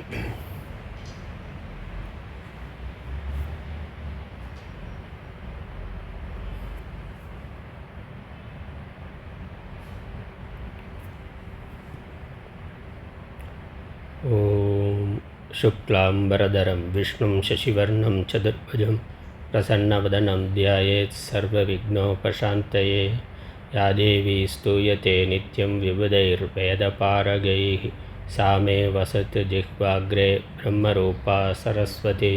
ஓம் சுக்லாம்பரதரம் விஷ்ணும் சசிவர்ணம் சதுர்புஜம் பிரசன்னவதனம் த்யாயேத் சர்வவிக்னோபசாந்தயே யா தேவி ஸ்தூயதே நித்யம் விபுதைர்வேதபாரகைः सा मे वसतु जिह्वाग्रे ब्रह्मरूपा सरस्वती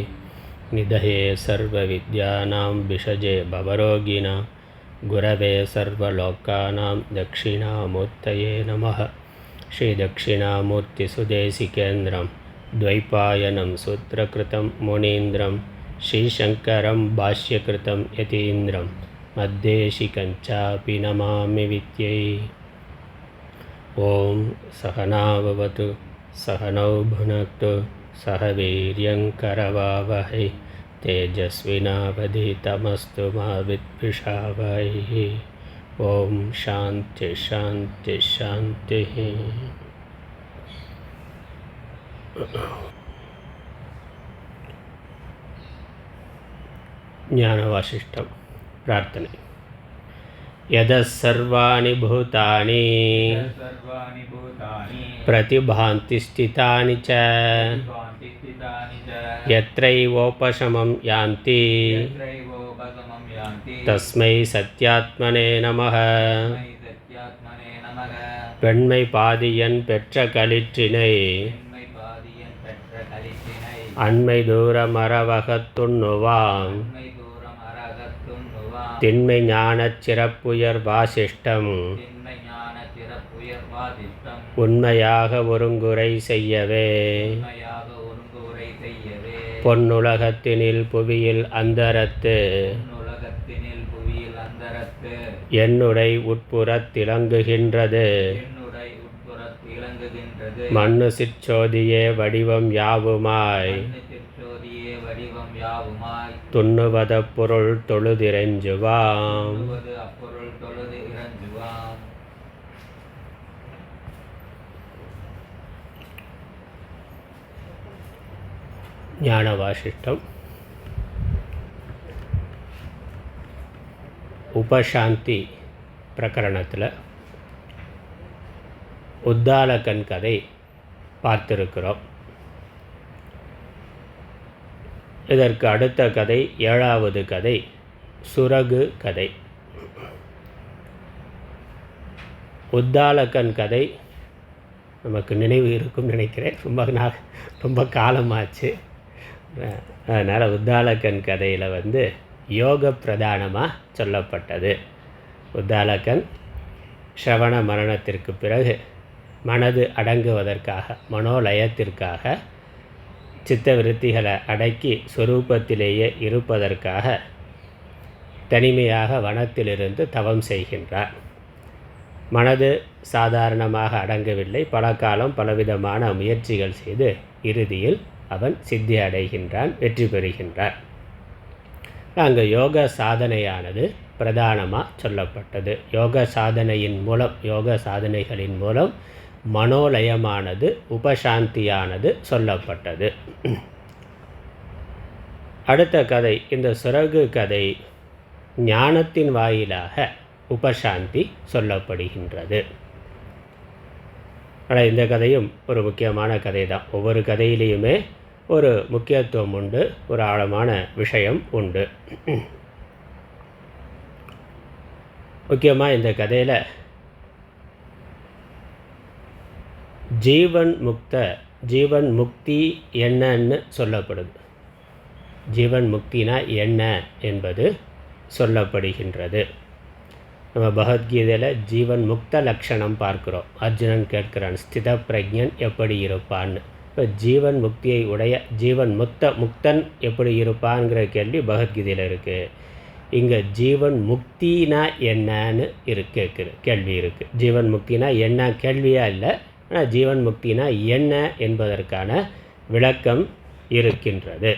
निधये सर्वविद्यानां विषजे भवरोगिणां गुरवे सर्वलोकानां दक्षिणामूर्तये नमः. श्रीदक्षिणामूर्तिसुदेशिकेन्द्रं द्वैपायनं सूत्रकृतं मुनीन्द्रं श्रीशङ्करं भाष्यकृतं यतीन्द्रं मद्देशिकञ्चापि नमामि विद्यै. ॐ सहनाववतु सहनौ भुनक्तु सह वीर्यङ्करवावहै तेजस्विनावधीतमस्तु मा विद्विषावहैः. ओम शांति शांति शांति. ज्ञानवासिष्ठम प्रार्थने. यदः सर्वाणि भूतानि प्रतिभान्ति स्थितानि च यत्रैवोपशमं यान्ति तस्मै सत्यात्मने நமः. பெண்மை பாதியன் பெற்ற களிற்றினை அண்மை தூர மரவகத்துண்ணுவாம் திண்மை ஞானச் சிறப்புயர் வாசிஷ்டம் உண்மையாக ஒருங்குரை செய்யவே பொன்னுலகத்தினில் புவியில் அந்தரத்து என்னுடை உட்புறத் திலங்குகின்றது மண்ணு சிற்றோதியே வடிவம் யாவுமாய் துண்ணுவத பொருள் தொழுதிரஞ்சுவாம். ஞானவாசிஷ்டம் உபசாந்தி பிரகரணத்தில் உத்தாலகன் கதை பார்த்திருக்கிறோம். இதற்கு அடுத்த கதை 7வது கதை சுரகு கதை. உத்தாலகன் கதை நமக்கு நினைவு இருக்கும் நினைக்கிறேன். ரொம்ப காலமாச்சு. அதனால் உத்தாலகன் கதையில் யோக பிரதானமாக சொல்லப்பட்டது. உத்தாலகன் ஸ்ரவண மரணத்திற்கு பிறகு மனது அடங்குவதற்காக மனோலயத்திற்காக சித்த விருத்திகளை அடக்கி ஸ்வரூபத்திலேயே இருப்பதற்காக தனிமையாக வனத்திலிருந்து தவம் செய்கின்றார். மனது சாதாரணமாக அடங்கவில்லை. பல காலம் பலவிதமான முயற்சிகள் செய்து இறுதியில் அவன் சித்தி அடைகின்றான், வெற்றி பெறுகின்றான். அங்கே யோக சாதனையானது பிரதானமாக சொல்லப்பட்டது. யோக சாதனைகளின் மூலம் மனோலயமானது உபசாந்தியானது சொல்லப்பட்டது. அடுத்த கதை இந்த சுரகு கதை ஞானத்தின் வாயிலாக உபசாந்தி சொல்லப்படுகின்றது. ஆனால் இந்த கதையும் ஒரு முக்கியமான கதை தான். ஒவ்வொரு கதையிலையுமே ஒரு முக்கியத்துவம் உண்டு, ஒரு ஆழமான விஷயம் உண்டு. முக்கியமாக இந்த கதையில் ஜீவன் முக்தி என்னன்னு சொல்லப்படுது. ஜீவன் முக்தினா என்ன என்பது சொல்லப்படுகின்றது. நம்ம பகவத்கீதையில் ஜீவன் முக்த லட்சணம் பார்க்குறோம். அர்ஜுனன் கேட்கிறான், ஸ்தித பிரஜன் எப்படி இருப்பான்னு. இப்போ ஜீவன் முக்தியை உடைய முக்தன் எப்படி இருப்பான்ங்கிற கேள்வி பகவத்கீதையில் இருக்குது. இங்கே ஜீவன் முக்தினா என்னன்னு கேள்வி இருக்குது. ஜீவன் முக்தினா என்ன கேள்வியாக இல்லை, ஆனால் ஜீவன் முக்தினா என்ன என்பதற்கான விளக்கம் இருக்கின்றது.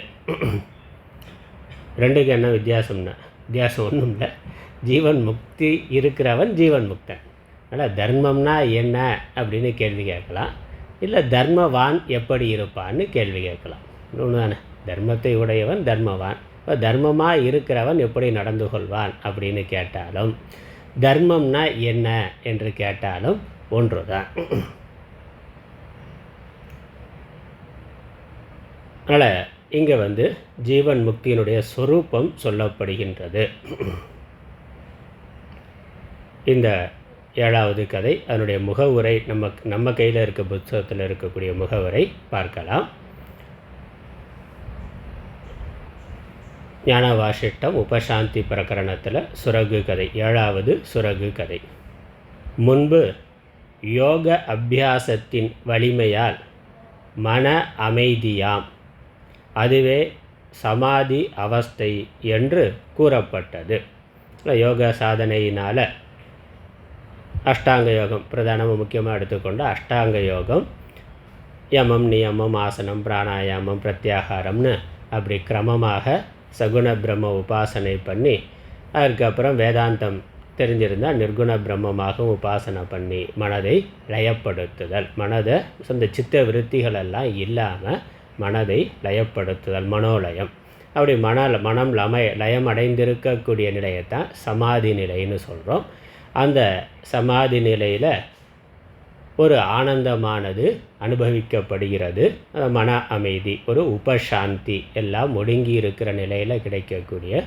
ரெண்டுக்கு என்ன வித்தியாசம் ஒன்றும் இல்லை. ஜீவன் முக்தி இருக்கிறவன் ஜீவன் முக்தன். அதனால் தர்மம்னா என்ன அப்படின்னு கேள்வி கேட்கலாம். இல்லை தர்மவான் எப்படி இருப்பான்னு கேள்வி கேட்கலாம். ஒன்று தானே, தர்மத்தை உடையவன் தர்மவான். இப்போ தர்மமாக இருக்கிறவன் எப்படி நடந்து கொள்வான் அப்படின்னு கேட்டாலும், தர்மம்னா என்ன என்று கேட்டாலும் ஒன்று தான். அதனால் இங்கே ஜீவன் முக்தியினுடைய சொரூபம் சொல்லப்படுகின்றது. இந்த 7வது கதை, அதனுடைய முகவுரை நம்ம கையில் இருக்க புத்தகத்தில் இருக்கக்கூடிய முகவுரை பார்க்கலாம். ஞான வாசிஷ்டம் உபசாந்தி பிரகரணத்தில் சுரகு கதை, 7வது சுரகு கதை. முன்பு யோக அபியாசத்தின் வலிமையால் மன அமைதியாம், அதுவே சமாதி அவஸ்தை என்று கூறப்பட்டது. யோக சாதனையினால் அஷ்டாங்க யோகம் பிரதானமாக முக்கியமாக எடுத்துக்கொண்டு அஷ்டாங்க யோகம், யமம் நியமம் ஆசனம் பிராணாயாமம் பிரத்யாகாரம்னு அப்படி கிரமமாக சகுண பிரம்ம உபாசனை பண்ணி, அதுக்கப்புறம் வேதாந்தம் தெரிஞ்சிருந்தால் நிர்குண பிரம்மமாகவும் உபாசனை பண்ணி மனதை லயப்படுத்துதல், மனதை சொந்த சித்த விருத்திகளெல்லாம் இல்லாமல் மனதை லயப்படுத்துதல், மனோலயம். அப்படி மனம் லயம் அடைந்திருக்கக்கூடிய நிலையைத்தான் சமாதி நிலைன்னு சொல்கிறோம். அந்த சமாதி நிலையில் ஒரு ஆனந்தமானது அனுபவிக்கப்படுகிறது. மன அமைதி, ஒரு உபசாந்தி, எல்லாம் ஒடுங்கி இருக்கிற நிலையில் கிடைக்கக்கூடிய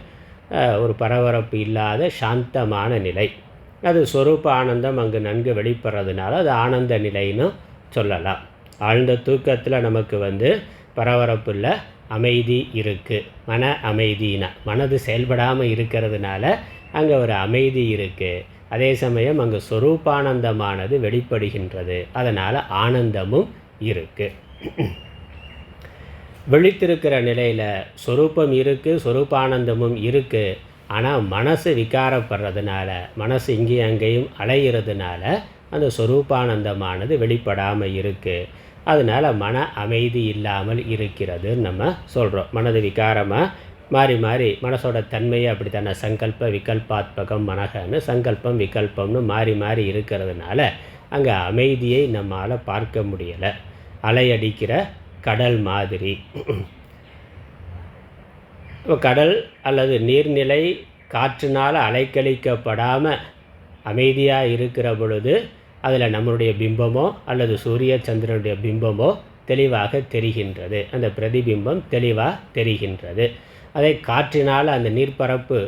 ஒரு பரபரப்பு இல்லாத சாந்தமான நிலை. அது சொரூப ஆனந்தம் அங்கு நன்கு வெளிப்படுறதுனால அது ஆனந்த நிலைன்னு சொல்லலாம். ஆழ்ந்த தூக்கத்தில் நமக்கு பரபரப்பு இல்லை, அமைதி இருக்குது. மன அமைதினா மனது செயல்படாமல் இருக்கிறதுனால அங்கே ஒரு அமைதி இருக்குது. அதே சமயம் அங்கே சொரூபானந்தமானது வெளிப்படுகின்றது, அதனால் ஆனந்தமும் இருக்குது. விழித்திருக்கிற நிலையில் சொரூபம் இருக்குது, சொரூபானந்தமும் இருக்குது. ஆனால் மனசு விகாரப்படுறதுனால, மனசு இங்கேயும் அங்கேயும் அலையிறதுனால அந்த சொரூபானந்தமானது வெளிப்படாமல் இருக்குது. அதனால் மன அமைதி இல்லாமல் இருக்கிறதுன்னு நம்ம சொல்கிறோம். மனது விகாரமாக மாறி மாறி, மனசோட தன்மையை அப்படி தானே, சங்கல்ப விகல்பாத்மகம் மனகன்னு சங்கல்பம் விகல்பம்னு மாறி மாறி இருக்கிறதுனால அங்கே அமைதியை நம்மால் பார்க்க முடியலை. அலையடிக்கிற கடல் மாதிரி. கடல் அல்லது நீர்நிலை காற்றினால் அலைக்கழிக்கப்படாமல் அமைதியாக இருக்கிற பொழுது அதில் நம்மளுடைய பிம்பமோ அல்லது சூரிய சந்திரனுடைய பிம்பமோ தெளிவாக தெரிகின்றது. அந்த பிரதிபிம்பம் தெளிவாக தெரிகின்றது. அதை காற்றினால் அந்த நீர்ப்பரப்பு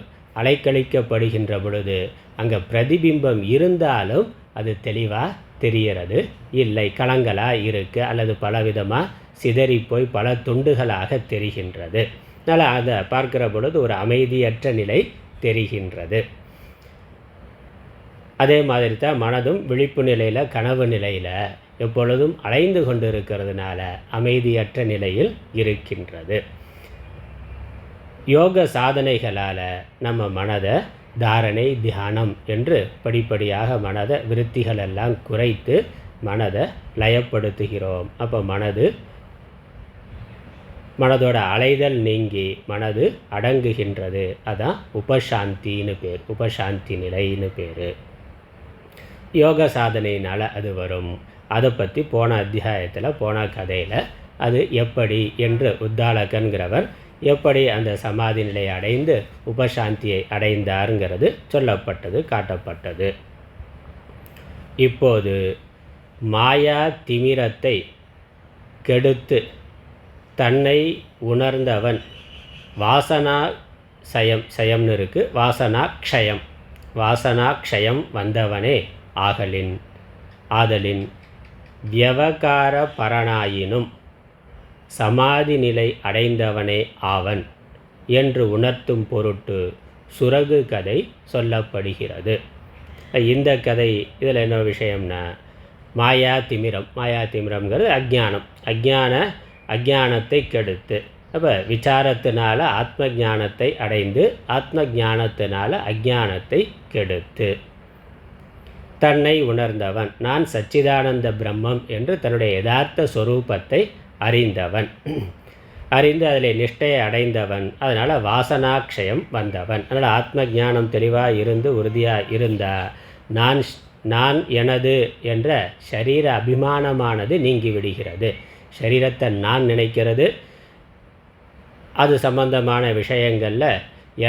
அலைக்கழிக்கப்படுகின்ற பொழுது அங்கே பிரதிபிம்பம் இருந்தாலும் அது தெளிவாக தெரிகிறது இல்லை, கலங்களாக இருக்குது அல்லது பலவிதமாக சிதறி போய் பல துண்டுகளாக தெரிகின்றது. அதனால் அதை பார்க்கிற பொழுது ஒரு அமைதியற்ற நிலை தெரிகின்றது. அதே மாதிரி தான் மனதும் விழிப்பு நிலையில், கனவு நிலையில் எப்பொழுதும் அலைந்து கொண்டு இருக்கிறதுனால அமைதியற்ற நிலையில் இருக்கின்றது. யோக சாதனைகளால் நம்ம மனதை தாரணை தியானம் என்று படிப்படியாக மனதை விருத்திகளெல்லாம் குறைத்து மனதை லயப்படுத்துகிறோம். அப்போ மனதோட அலைதல் நீங்கி மனது அடங்குகின்றது. அதான் உபசாந்தின்னு பேர், உபசாந்தி நிலைன்னு பேர். யோக சாதனையினால் அது வரும். அதை பற்றி போன அத்தியாயத்தில், போன கதையில் அது எப்படி என்று உத்தாலகன்கிறவர் எப்படி அந்த சமாதி நிலையை அடைந்து உபசாந்தியை அடைந்தாருங்கிறது சொல்லப்பட்டது, காட்டப்பட்டது. இப்போது மாயா திமிரத்தை கெடுத்து தன்னை உணர்ந்தவன் வாசனா சயம்னு இருக்குது, வாசனா க்ஷயம் வந்தவனே ஆதலின் வியவகார பரனாயினும் சமாதி நிலை அடைந்தவனே ஆவன் என்று உணர்த்தும் பொருட்டு சுரகு கதை சொல்லப்படுகிறது. இந்த கதை இதில் என்ன விஷயம்னா, மாயா திமிரம்ங்கிறது அஜானத்தை கெடுத்து, அப்போ விசாரத்தினால ஆத்ம ஞானத்தை அடைந்து ஆத்ம ஞானத்தினால அஜானத்தை கெடுத்து தன்னை உணர்ந்தவன், நான் சச்சிதானந்த பிரம்மம் என்று தன்னுடைய யதார்த்த ஸ்வரூபத்தை அறிந்து அதில் நிஷ்டையை அடைந்தவன். அதனால் வாசனாக்ஷயம் வந்தவன். அதனால் ஆத்ம ஞானம் தெளிவாக இருந்து உறுதியாக இருந்தால் நான் நான் எனது என்ற ஷரீர அபிமானமானது நீங்கி விடுகிறது. ஷரீரத்தை நான் நினைக்கிறது, அது சம்பந்தமான விஷயங்களில்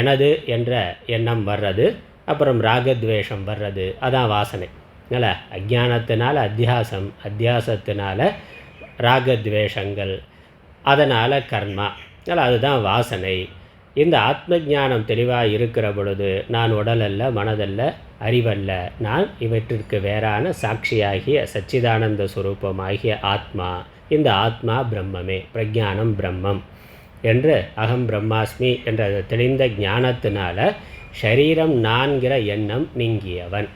எனது என்ற எண்ணம் வர்றது, அப்புறம் ராகத்வேஷம் வர்றது, அதான் வாசனை. அதனால் அஜானத்தினால அத்தியாசம், அத்தியாசத்தினால ராகத்வேஷங்கள், அதனால் கர்மா, அதனால் அதுதான் வாசனை. இந்த ஆத்ம ஞானம் தெளிவாக இருக்கிற பொழுது நான் உடல் அல்ல, மனதல்ல, அறிவல்ல, நான் இவற்றிற்கு வேறான சாட்சியாகிய சச்சிதானந்த சுரூபமாகிய ஆத்மா. இந்த ஆத்மா பிரம்மமே, பிரஜானம் பிரம்மம் என்று அகம் பிரம்மாஸ்மி என்ற தெளிந்த ஞானத்தினால ஷரீரம் நான்கிற எண்ணம் நீங்கியவன்.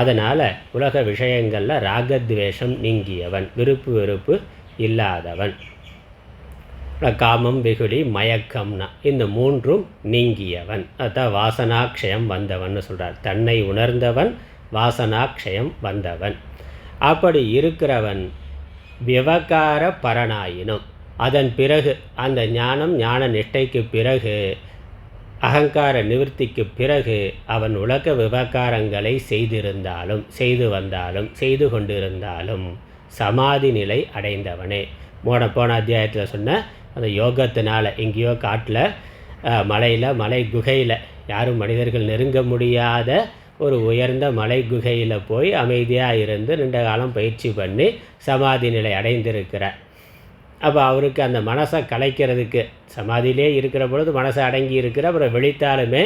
அதனால் உலக விஷயங்களில் ராகத்வேஷம் நீங்கியவன், விருப்பு வெறுப்பு இல்லாதவன். காமம், வெகுளி, மயக்கம்னா இந்த மூன்றும் நீங்கியவன். அதான் வாசனாக்ஷயம் வந்தவன் சொல்கிறார். தன்னை உணர்ந்தவன், வாசனாக்ஷயம் வந்தவன். அப்படி இருக்கிறவன் விவகார பரனாயினும், அதன் பிறகு அந்த ஞானம், ஞான நிஷ்டைக்கு பிறகு, அகங்கார நிவர்த்திக்கு பிறகு அவன் உலக விவகாரங்களை செய்திருந்தாலும், செய்து வந்தாலும், செய்து கொண்டிருந்தாலும் சமாதி நிலை அடைந்தவனே. போன அத்தியாயத்தில் சொன்ன அந்த யோகத்தினால் எங்கேயோ காட்டில், மலையில், மலை குகையில், யாரும் மனிதர்கள் நெருங்க முடியாத ஒரு உயர்ந்த மலை குகையில் போய் அமைதியாக இருந்து 2 காலம் பயிற்சி பண்ணி சமாதி நிலை அடைந்திருக்கிறார். அப்போ அவருக்கு அந்த மனசை கலைக்கிறதுக்கு, சமாதியிலே இருக்கிற பொழுது மனசை அடங்கி இருக்கிற, அப்புறம் விழித்தாலுமே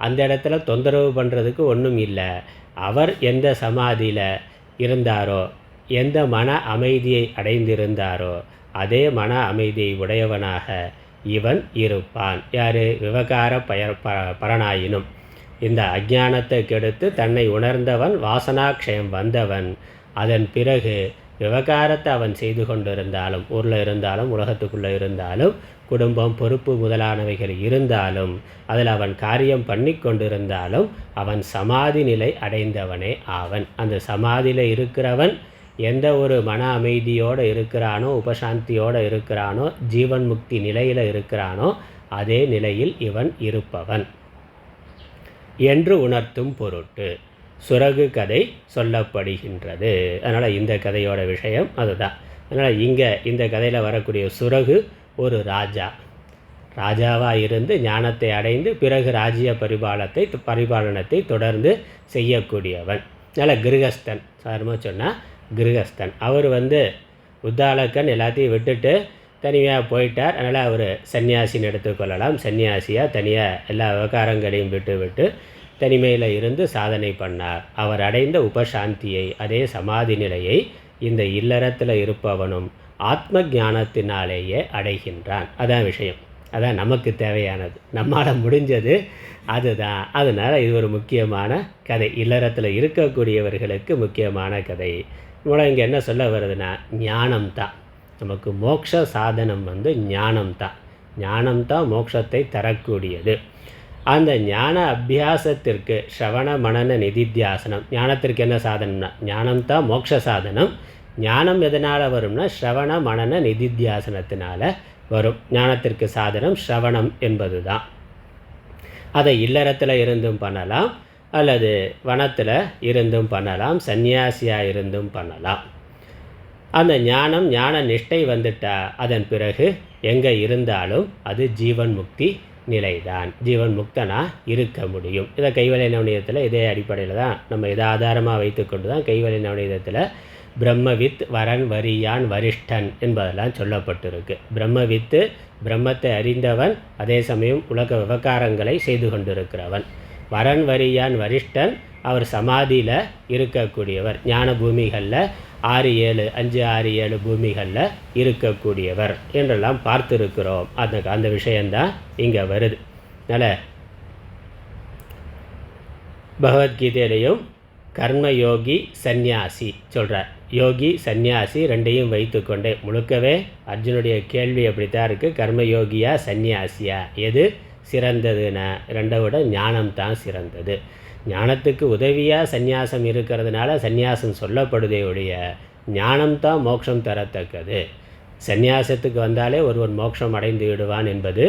அந்த இடத்துல தொந்தரவு பண்ணுறதுக்கு ஒன்றும் இல்லை. அவர் எந்த சமாதியில் இருந்தாரோ, எந்த மன அமைதியை அடைந்திருந்தாரோ அதே மன அமைதியை உடையவனாக இவன் இருப்பான். யார்? விவகார பரனாயினும், இந்த அஜானத்தை கெடுத்து தன்னை உணர்ந்தவன், வாசனாக்ஷயம் வந்தவன். அதன் பிறகு விவகாரத்தை அவன் செய்து கொண்டிருந்தாலும், ஊரில் இருந்தாலும், உலகத்துக்குள்ளே இருந்தாலும், குடும்பம், பொறுப்பு முதலானவைகள் இருந்தாலும், அதில் அவன் காரியம் பண்ணி கொண்டிருந்தாலும் அவன் சமாதி நிலை அடைந்தவனே ஆவன். அந்த சமாதியில் இருக்கிறவன் எந்த ஒரு மன அமைதியோடு இருக்கிறானோ, உபசாந்தியோடு இருக்கிறானோ, ஜீவன் முக்தி நிலையில் இருக்கிறானோ அதே நிலையில் இவன் இருப்பவன் என்று உணர்த்தும் பொருட்டு சுரகு கதை சொல்லப்படுகின்றது. அதனால் இந்த கதையோட விஷயம் அதுதான். அதனால் இங்கே இந்த கதையில் வரக்கூடிய சுரகு ஒரு ராஜாவாக இருந்து ஞானத்தை அடைந்து பிறகு ராஜ்ய பரிபாலனத்தை தொடர்ந்து செய்யக்கூடியவன். அதனால் கிருகஸ்தன், சாதாரணமாக சொன்னால் கிருகஸ்தன். அவர் உத்தாலக்கன் எல்லாத்தையும் விட்டுட்டு தனியாக போயிட்டார். அதனால் அவர் சன்னியாசின்னு எடுத்துக்கொள்ளலாம். சன்னியாசியாக தனியாக எல்லா விவகாரங்களையும் விட்டு தனிமையில் இருந்து சாதனை பண்ணார். அவர் அடைந்த உபசாந்தியை, அதே சமாதி நிலையை இந்த இல்லறத்தில் இருப்பவனும் ஆத்ம ஞானத்தினாலேயே அடைகின்றான். அதான் விஷயம், அதான் நமக்கு தேவையானது, நம்மால் முடிஞ்சது அதுதான். அதனால் இது ஒரு முக்கியமான கதை, இல்லறத்தில் இருக்கக்கூடியவர்களுக்கு முக்கியமான கதை. மூலம் இங்கே என்ன சொல்ல வருதுன்னா, ஞானம்தான் நமக்கு மோட்ச சாதனம். ஞானம்தான், ஞானம்தான் மோட்சத்தை தரக்கூடியது. அந்த ஞான அபியாசத்திற்கு ஸ்ரவண மனன நிதித்தியாசனம், ஞானத்திற்கு என்ன சாதனம்னா ஞானம்தான் மோட்ச சாதனம். ஞானம் எதனால் வரும்னா ஸ்ரவண மனன நிதித்தியாசனத்தினால வரும். ஞானத்திற்கு சாதனம் ஸ்ரவணம் என்பது தான். அதை இல்லறத்தில் இருந்தும் பண்ணலாம், அல்லது வனத்தில் இருந்தும் பண்ணலாம், சன்னியாசியாக இருந்தும் பண்ணலாம். அந்த ஞானம், ஞான நிஷ்டை வந்துட்டால் அதன் பிறகு எங்கே இருந்தாலும் அது ஜீவன் முக்தி நிலைதான். ஜீவன் முக்தனாக இருக்க முடியும். இதை கைவல்ய நவநீதத்தில் இதே அடிப்படையில் தான் நம்ம இதை ஆதாரமாக வைத்து கொண்டு தான் கைவல்ய நவநீதத்தில் பிரம்மவித், வரன், வரியான், வரிஷ்டன் என்பதெல்லாம் சொல்லப்பட்டிருக்கு. பிரம்மவித்து, பிரம்மத்தை அறிந்தவன், அதே சமயம் உலக விவகாரங்களை செய்து கொண்டிருக்கிறவன். வரன், வரியான், வரிஷ்டன் அவர் சமாதியில் இருக்கக்கூடியவர். ஞான பூமிகளில் 5, 6, 7 பூமிகளில் இருக்கக்கூடியவர் என்றெல்லாம் பார்த்துருக்கிறோம். அந்த விஷயந்தான் இங்கே வருது. அதனால் பகவத்கீதையிலையும் கர்மயோகி சந்நியாசி சொல்கிறார். யோகி சந்நியாசி ரெண்டையும் வைத்து கொண்டே முழுக்கவே அர்ஜுனுடைய கேள்வி அப்படித்தான் இருக்குது. கர்மயோகியா சந்நியாசியா எது சிறந்ததுன்னா, ரெண்டை விட ஞானம்தான் சிறந்தது. ஞானத்துக்கு உதவியாக சந்நியாசம் இருக்கிறதுனால சந்நியாசம் சொல்லப்படுதே ஒழிய ஞானம்தான் மோட்சம் தரத்தக்கது. சந்நியாசத்துக்கு வந்தாலே ஒருவன் மோட்சம் அடைந்து விடுவான் என்பது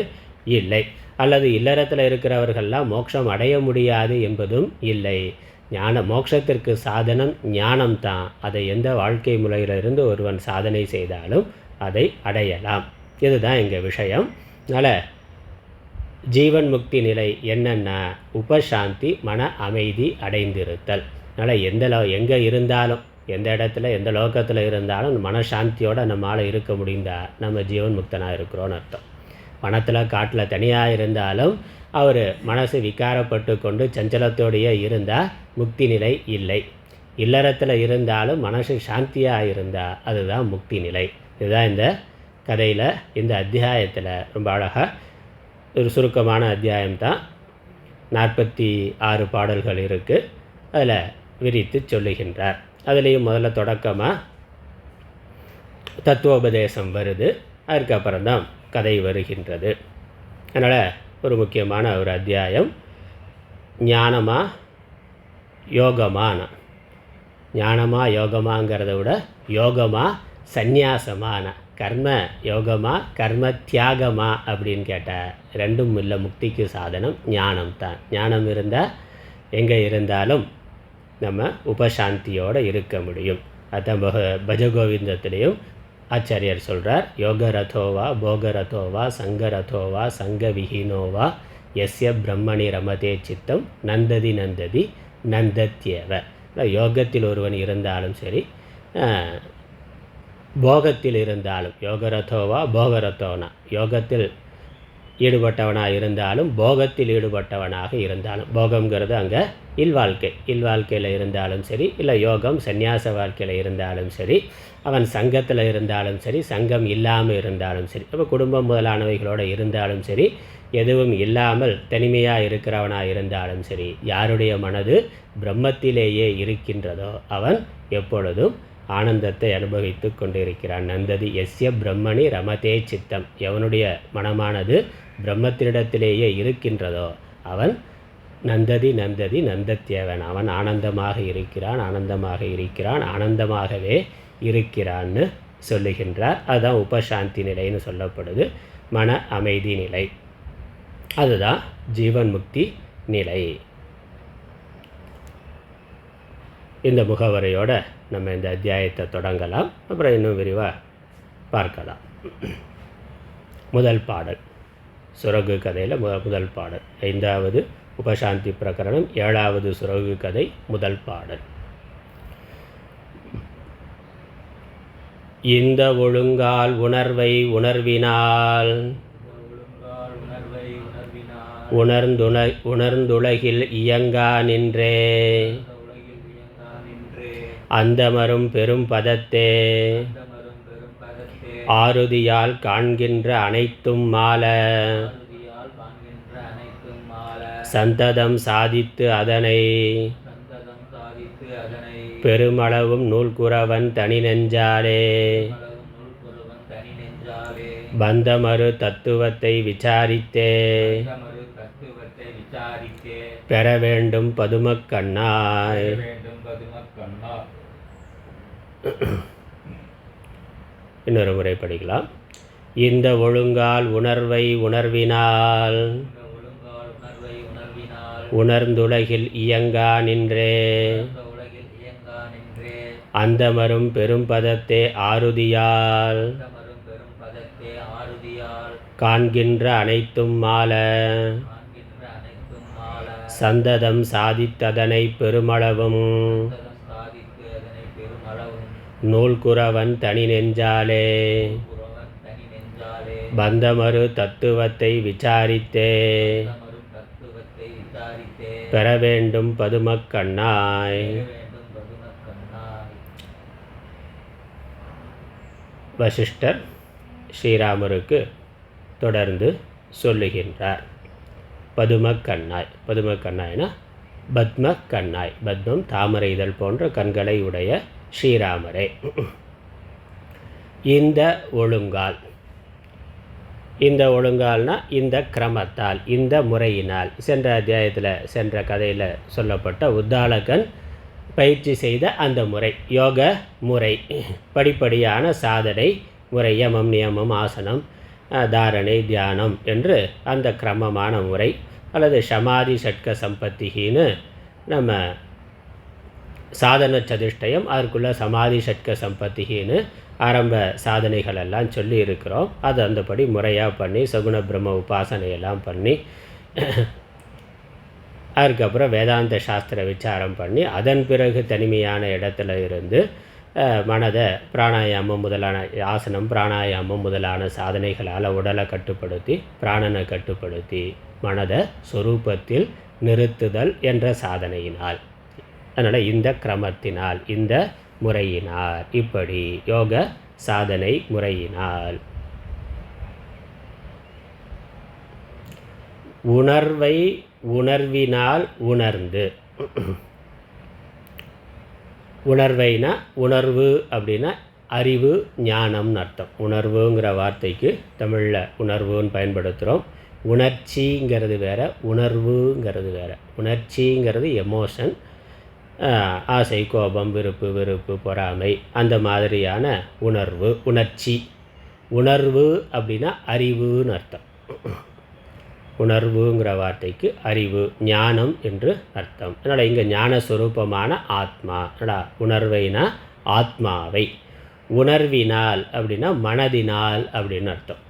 இல்லை, அல்லது இல்லறத்தில் இருக்கிறவர்கள்லாம் மோட்சம் அடைய முடியாது என்பதும் இல்லை. மோட்சத்திற்கு சாதனம் ஞானம்தான். அதை எந்த வாழ்க்கை முறையிலிருந்து ஒருவன் சாதனை செய்தாலும் அதை அடையலாம். இதுதான் இங்கே விஷயம். அதனால் ஜீவன் முக்தி நிலை என்னென்னா உபசாந்தி, மன அமைதி அடைந்திருத்தல். அதனால் எங்கே இருந்தாலும், எந்த இடத்துல எந்த லோகத்தில் இருந்தாலும் மனசாந்தியோடு நம்மளால் இருக்க முடிந்தால் நம்ம ஜீவன் முக்தனாக இருக்கிறோன்னு அர்த்தம். வனத்தில் காட்டில் தனியாக இருந்தாலும் அவர் மனசு விகாரப்பட்டு கொண்டு சஞ்சலத்தோடையே இருந்தால் முக்தி நிலை இல்லை. இல்லறத்தில் இருந்தாலும் மனசு சாந்தியாக இருந்தால் அதுதான் முக்தி நிலை. இதுதான் இந்த கதையில், இந்த அத்தியாயத்தில் ரொம்ப அழகாக ஒரு சுருக்கமான அத்தியாயம்தான். 46 பாடல்கள் இருக்குது. அதில் விரித்து சொல்லுகின்றார். அதுலேயும் முதல்ல தொடக்கமாக தத்துவோபதேசம் வருது. அதுக்கப்புறம்தான் கதை வருகின்றது. அதனால் ஒரு முக்கியமான ஒரு அத்தியாயம். ஞானமா யோகமாங்கிறத விட யோகமா சந்நியாசமான, கர்ம யோகமா கர்ம தியாகமா அப்படின்னு கேட்டால் ரெண்டும் இல்லை. முக்திக்கு சாதனம் ஞானம்தான். ஞானம் இருந்தால் எங்கே இருந்தாலும் நம்ம உபசாந்தியோடு இருக்க முடியும். அதுதான் பஜகோவிந்தத்திலையும் ஆச்சாரியர் சொல்கிறார், யோகரதோவா போகரதோவா சங்கரதோவா சங்கவிஹீனோவா எஸ்ய பிரம்மணி ரமதே சித்தம் நந்ததி நந்தத்யேவ. யோகத்தில் ஒருவன் இருந்தாலும் சரி, போகத்தில் இருந்தாலும், யோகரதோவா போகரதோனா, யோகத்தில் ஈடுபட்டவனாக இருந்தாலும் போகத்தில் ஈடுபட்டவனாக இருந்தாலும், போகம்ங்கிறது அங்கே இல்வாழ்க்கையில் இருந்தாலும் சரி, இல்லை யோகம் சந்நியாச வாழ்க்கையில் இருந்தாலும் சரி, அவன் சங்கத்தில் இருந்தாலும் சரி, சங்கம் இல்லாமல் இருந்தாலும் சரி, அப்போ குடும்பம் முதலானவைகளோடு இருந்தாலும் சரி, எதுவும் இல்லாமல் தனிமையாக இருக்கிறவனாக இருந்தாலும் சரி, யாருடைய மனது பிரம்மத்திலேயே இருக்கின்றதோ அவன் எப்பொழுதும் ஆனந்தத்தை அனுபவித்து கொண்டிருக்கிறான். நந்ததி எஸ்ய பிரம்மணி ரமதே சித்தம். எவனுடைய மனமானது பிரம்மத்தினிடத்திலேயே இருக்கின்றதோ அவன் நந்ததி நந்தத்யேவன். அவன் ஆனந்தமாக இருக்கிறான், ஆனந்தமாகவே இருக்கிறான்னு சொல்லுகின்றார். அதுதான் உபசாந்தி நிலைன்னு சொல்லப்படுது. மன அமைதி நிலை, அதுதான் ஜீவன் முக்தி நிலை. இந்த முகவரையோடு நம்ம இந்த அத்தியாயத்தை தொடங்கலாம். அப்புறம் இன்னும் விரிவாக பார்க்கலாம். முதல் பாடல், சுரகு கதையில் முதல் பாடல், 5வது உபசாந்தி பிரகரணம், 7வது சுரகு கதை, முதல் பாடல். இந்த ஒழுங்கால் உணர்வை உணர்வினால் உணர்ந்துலகில் இயங்கா நின்றே அந்தமரும் பெரும் பதத்தே ஆருதியால் காண்கின்ற அனைத்தும் மால சந்ததம் சாதித்து அதனை பெருமளவும் நூல்குறவன் தனி நெஞ்சாலே பந்தமறு தத்துவத்தை விசாரித்தே பெற வேண்டும் பதுமக்கண்ணாய். இன்னொரு முறை படிக்கலாம். இந்த ஒழுங்கால் உணர்வை உணர்வினால் உணர்ந்துலகில் இயங்கா நின்றே அந்தமரும் பெரும் பதத்தே ஆருதியால் காண்கின்ற அனைத்தும் மால சந்ததம் சாதித்ததனை பெருமளவும் நூல்குறவன் தனி நெஞ்சாலே பந்தமறு தத்துவத்தை விசாரித்தே பெற வேண்டும் பதுமக்கண்ணாய். வசிஷ்டர் ஸ்ரீராமருக்கு தொடர்ந்து சொல்லுகின்றார். பதுமக்கண்ணாய்னா பத்மக்கண்ணாய், பத்மம் தாமரை இதழ் போன்ற கண்களை உடைய ஸ்ரீராமரே. இந்த ஒழுங்கால்னா இந்த கிரமத்தால், இந்த முறையினால், சென்ற அத்தியாயத்தில் சென்ற கதையில் சொல்லப்பட்ட உத்தாலகன் பயிற்சி செய்த அந்த முறை, யோக முறை, படிப்படியான சாதனை முறை, யமம் நியமம் ஆசனம் தாரணை தியானம் என்று அந்த கிரமமான முறை, அல்லது சமாதி ஷட்க சம்பத்திகின்னு நம்ம சாதன சதுஷ்டயம், அதற்குள்ள சமாதி ஷட்க சம்பத்தின்னு ஆரம்ப சாதனைகள் எல்லாம் சொல்லி இருக்கிறோம். அது அந்தபடி முறையாக பண்ணி சகுண பிரம்ம உபாசனையெல்லாம் பண்ணி அதுக்கப்புறம் வேதாந்த சாஸ்திர விசாரம் பண்ணி அதன் பிறகு தனிமையான இடத்துல இருந்து மனதை பிராணாயாமம் முதலான ஆசனம் பிராணாயாமம் முதலான சாதனைகளால் உடலை கட்டுப்படுத்தி பிராணனை கட்டுப்படுத்தி மனதை சொரூபத்தில் நிறுத்துதல் என்ற சாதனையினால், அதனால் இந்த கிரமத்தினால் இந்த முறையினால் இப்படி யோக சாதனை முறையினால் உணர்வை உணர்வினால் உணர்ந்து, உணர்வைனா உணர்வு அப்படின்னா அறிவு ஞானம்னு அர்த்தம். உணர்வுங்கிற வார்த்தைக்கு தமிழில் உணர்வுன்னு பயன்படுத்துகிறோம். உணர்ச்சிங்கிறது வேறு, உணர்வுங்கிறது வேறு. உணர்ச்சிங்கிறது எமோஷன், ஆசை கோபம் வெறுப்பு பொறாமை அந்த மாதிரியான உணர்வு உணர்ச்சி. உணர்வு அப்படின்னா அறிவுன்னு அர்த்தம். உணர்வுங்கிற வார்த்தைக்கு அறிவு ஞானம் என்று அர்த்தம். அதனால் இங்கே ஞானஸ்வரூபமான ஆத்மா. உணர்வைனா ஆத்மாவை, உணர்வினால் அப்படின்னா மனதினால் அப்படின்னு அர்த்தம்.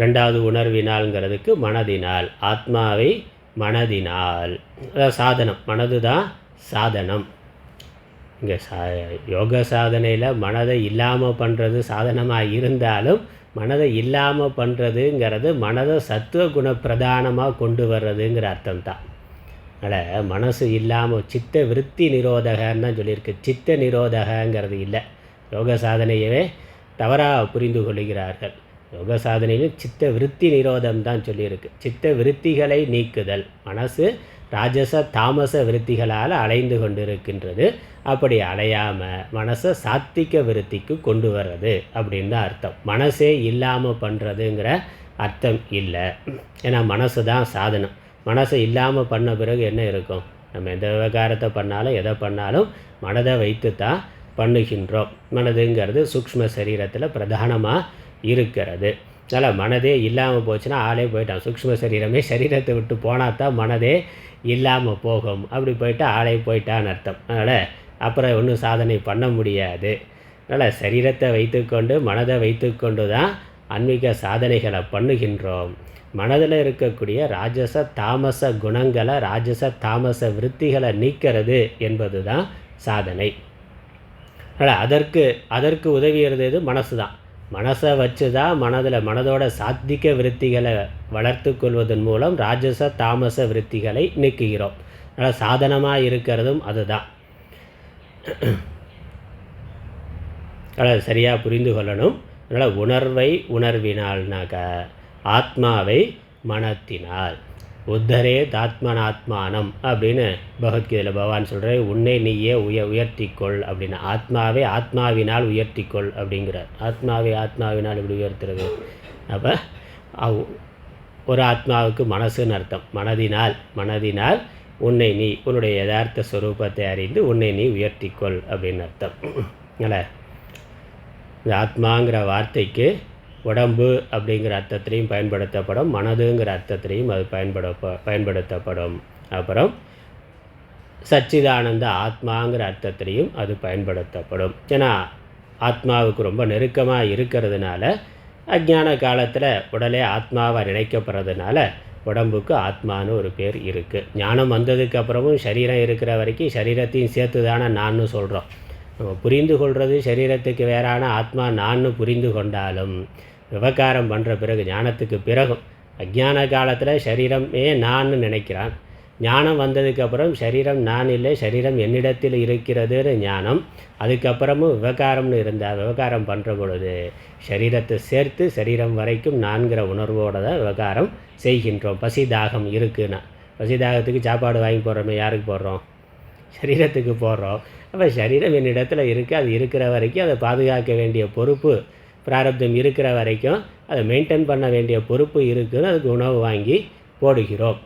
ரெண்டாவது உணர்வினால்ங்கிறதுக்கு மனதினால், ஆத்மாவை மனதினால். அதாவது சாதனம், மனது தான் சாதனம். இங்கே யோக சாதனையில் மனதை இல்லாமல் பண்ணுறது சாதனமாக இருந்தாலும் மனதை இல்லாமல் பண்ணுறதுங்கிறது மனதை சத்துவ குண பிரதானமாக கொண்டு வர்றதுங்கிற அர்த்தம் தான். அதனால் மனசு இல்லாமல் சித்த விருத்தி நிரோதகன்னு தான் சொல்லியிருக்கு. சித்த நிரோதகங்கிறது இல்லை. யோக சாதனையவே தவறாக புரிந்து கொள்கிறார்கள். யோக சாதனையிலும் சித்த விருத்தி நிரோதம் தான் சொல்லியிருக்கு. சித்த விருத்திகளை நீக்குதல். மனசு ராஜச தாமச விருத்திகளால் அலைந்து கொண்டிருக்கின்றது. அப்படி அலையாமல் மனசை சாத்திக விருத்திக்கு கொண்டு வர்றது அப்படின்னு தான் அர்த்தம். மனசே இல்லாமல் பண்ணுறதுங்கிற அர்த்தம் இல்லை. ஏன்னா மனசு தான் சாதனம். மனசை இல்லாமல் பண்ண பிறகு என்ன இருக்கும்? நம்ம எந்த விவகாரத்தை பண்ணாலும் எதை பண்ணாலும் மனதை வைத்து தான் பண்ணுகின்றோம். மனதுங்கிறது சூக்ஷ்ம சரீரத்தில் பிரதானமாக இருக்கிறது. அதனால் மனதே இல்லாமல் போச்சுன்னா ஆளே போயிட்டான். சூக்ஷ்ம சரீரமே சரீரத்தை விட்டு போனால் தான் மனதே இல்லாமல் போகும். அப்படி போயிட்டு ஆளே போயிட்டான்னு அர்த்தம். அதனால் அப்புறம் ஒன்றும் சாதனை பண்ண முடியாது. அதனால் சரீரத்தை வைத்துக்கொண்டு மனதை வைத்துக்கொண்டு தான் ஆன்மீக சாதனைகளை பண்ணுகின்றோம். மனதில் இருக்கக்கூடிய ராஜச தாமச குணங்களை, ராஜச தாமச விருத்திகளை நீக்கிறது என்பது தான் சாதனை. அதனால் அதற்கு உதவியது எது? மனசு தான். மனசை வச்சு தான் மனதோட சாத்விக விருத்திகளை வளர்த்து கொள்வதன் மூலம் ராஜச தாமச விருத்திகளை நீக்குகிறோம். அதனால் சாதனமாக இருக்கிறதும் அதுதான். அதனால் சரியாக புரிந்து கொள்ளணும். அதனால் உணர்வை உணர்வினால்னாக்க ஆத்மாவை மனத்தினால். உத்தரே தாத்மனாத்மானம் அப்படின்னு பகவத்கீதையில் பகவான் சொல்கிற உன்னை நீயே உயர்த்திக்கொள் அப்படின்னு. ஆத்மாவை ஆத்மாவினால் உயர்த்திக்கொள் அப்படிங்கிறார். ஆத்மாவை ஆத்மாவினால் இப்படி உயர்த்துறது. அப்போ ஒரு ஆத்மாவுக்கு மனசுன்னு அர்த்தம். மனதினால் உன்னை நீ உன்னுடைய யதார்த்த ஸ்வரூபத்தை அறிந்து உன்னை நீ உயர்த்திக்கொள் அப்படின்னு அர்த்தம். இல்லை, இந்த ஆத்மாங்கிற வார்த்தைக்கு உடம்பு அப்படிங்கிற அர்த்தத்திலையும் பயன்படுத்தப்படும், மனதுங்கிற அர்த்தத்திலையும் அது பயன்படுத்தப்படும். அப்புறம் சச்சிதானந்த ஆத்மாங்கிற அர்த்தத்திலையும் அது பயன்படுத்தப்படும். ஏன்னா ஆத்மாவுக்கு ரொம்ப நெருக்கமாக இருக்கிறதுனால, அஞ்ஞான காலத்தில் உடலே ஆத்மாவை நினைக்கப்படுறதுனால உடம்புக்கு ஆத்மான்னு ஒரு பேர் இருக்குது. ஞானம் வந்ததுக்கப்புறமும் சரீரம் இருக்கிற வரைக்கும் சரீரத்தையும் சேர்த்து தானே நான்னு சொல்கிறோம். நம்ம புரிந்து கொள்வது சரீரத்துக்கு வேறான ஆத்மா நான்னு புரிந்து கொண்டாலும் விவகாரம் பண்ணுற பிறகு ஞானத்துக்கு பிறகும் அஞ்ஞான காலத்தில் சரீரமே நான் நினைக்கிறான். ஞானம் வந்ததுக்கப்புறம் சரீரம் நான் இல்லை, சரீரம் என்னிடத்தில் இருக்கிறதுன்னு ஞானம். அதுக்கப்புறமும் விவகாரம்னு இருந்தால் விவகாரம் பண்ணுற பொழுது சரீரத்தை சேர்த்து சரீரம் வரைக்கும் நான்கிற உணர்வோடு தான் விவகாரம் செய்கின்றோம். பசி தாகம் இருக்குன்னா பசி தாகத்துக்கு சாப்பாடு வாங்கி போடுறோமே, யாருக்கு போடுறோம்? சரீரத்துக்கு போடுறோம். அப்போ சரீரம் என்னிடத்தில் இருக்குது, அது இருக்கிற வரைக்கும் அதை பாதுகாக்க வேண்டிய பொறுப்பு, பிராரப்தம் இருக்கிற வரைக்கும் அதை மெயின்டைன் பண்ண வேண்டிய பொறுப்பு இருக்குதுன்னு அதுக்கு உணவு வாங்கி போடுகிறோம்.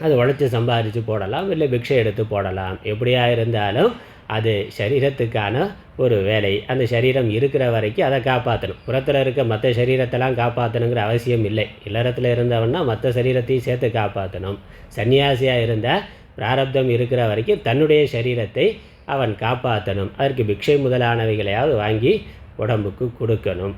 அது உழைச்சி சம்பாதிச்சு போடலாம், இல்லை பிக்ஷை எடுத்து போடலாம். எப்படியா இருந்தாலும் அது சரீரத்துக்கான ஒரு வேலை. அந்த சரீரம் இருக்கிற வரைக்கும் அதை காப்பாற்றணும். புறத்தில் இருக்க மற்ற சரீரத்தெல்லாம் காப்பாற்றணுங்கிற அவசியம் இல்லை. இல்லறத்தில் இருந்தவன்னா மற்ற சரீரத்தையும் சேர்த்து காப்பாற்றணும். சன்னியாசியாக இருந்தால் பிராரப்தம் இருக்கிற வரைக்கும் தன்னுடைய சரீரத்தை அவன் காப்பாற்றணும். அதற்கு பிக்ஷை முதலானவைகளையாவது வாங்கி உடம்புக்கு கொடுக்கணும்.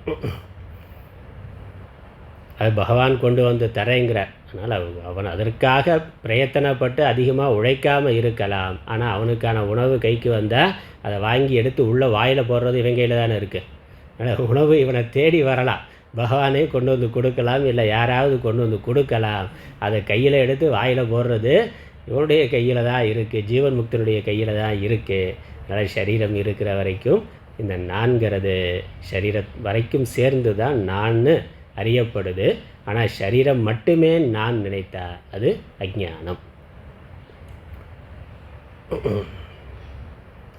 அது பகவான் கொண்டு வந்து தரேங்கிறார். அதனால் அவன் அதற்காக பிரயத்தனப்பட்டு அதிகமாக உழைக்காமல் இருக்கலாம். ஆனால் அவனுக்கான உணவு கைக்கு வந்தால் அதை வாங்கி எடுத்து உள்ளே வாயில் போடுறது இவன் கையில் தானே இருக்குது. அதனால் உணவு இவனை தேடி வரலாம். பகவானே கொண்டு வந்து கொடுக்கலாம், இல்லை யாராவது கொண்டு வந்து கொடுக்கலாம். அதை கையில் எடுத்து வாயில் போடுறது இவனுடைய கையில் தான் இருக்குது, ஜீவன் முக்தனுடைய கையில் தான் இருக்குது. அதனால் சரீரம் இருக்கிற வரைக்கும் இந்த நான்கிறது சரீரம் வரைக்கும் சேர்ந்து தான் நான் அறியப்படுது. ஆனால் சரீரம் மட்டுமே நான் நினைத்தா அது அஞ்ஞானம்.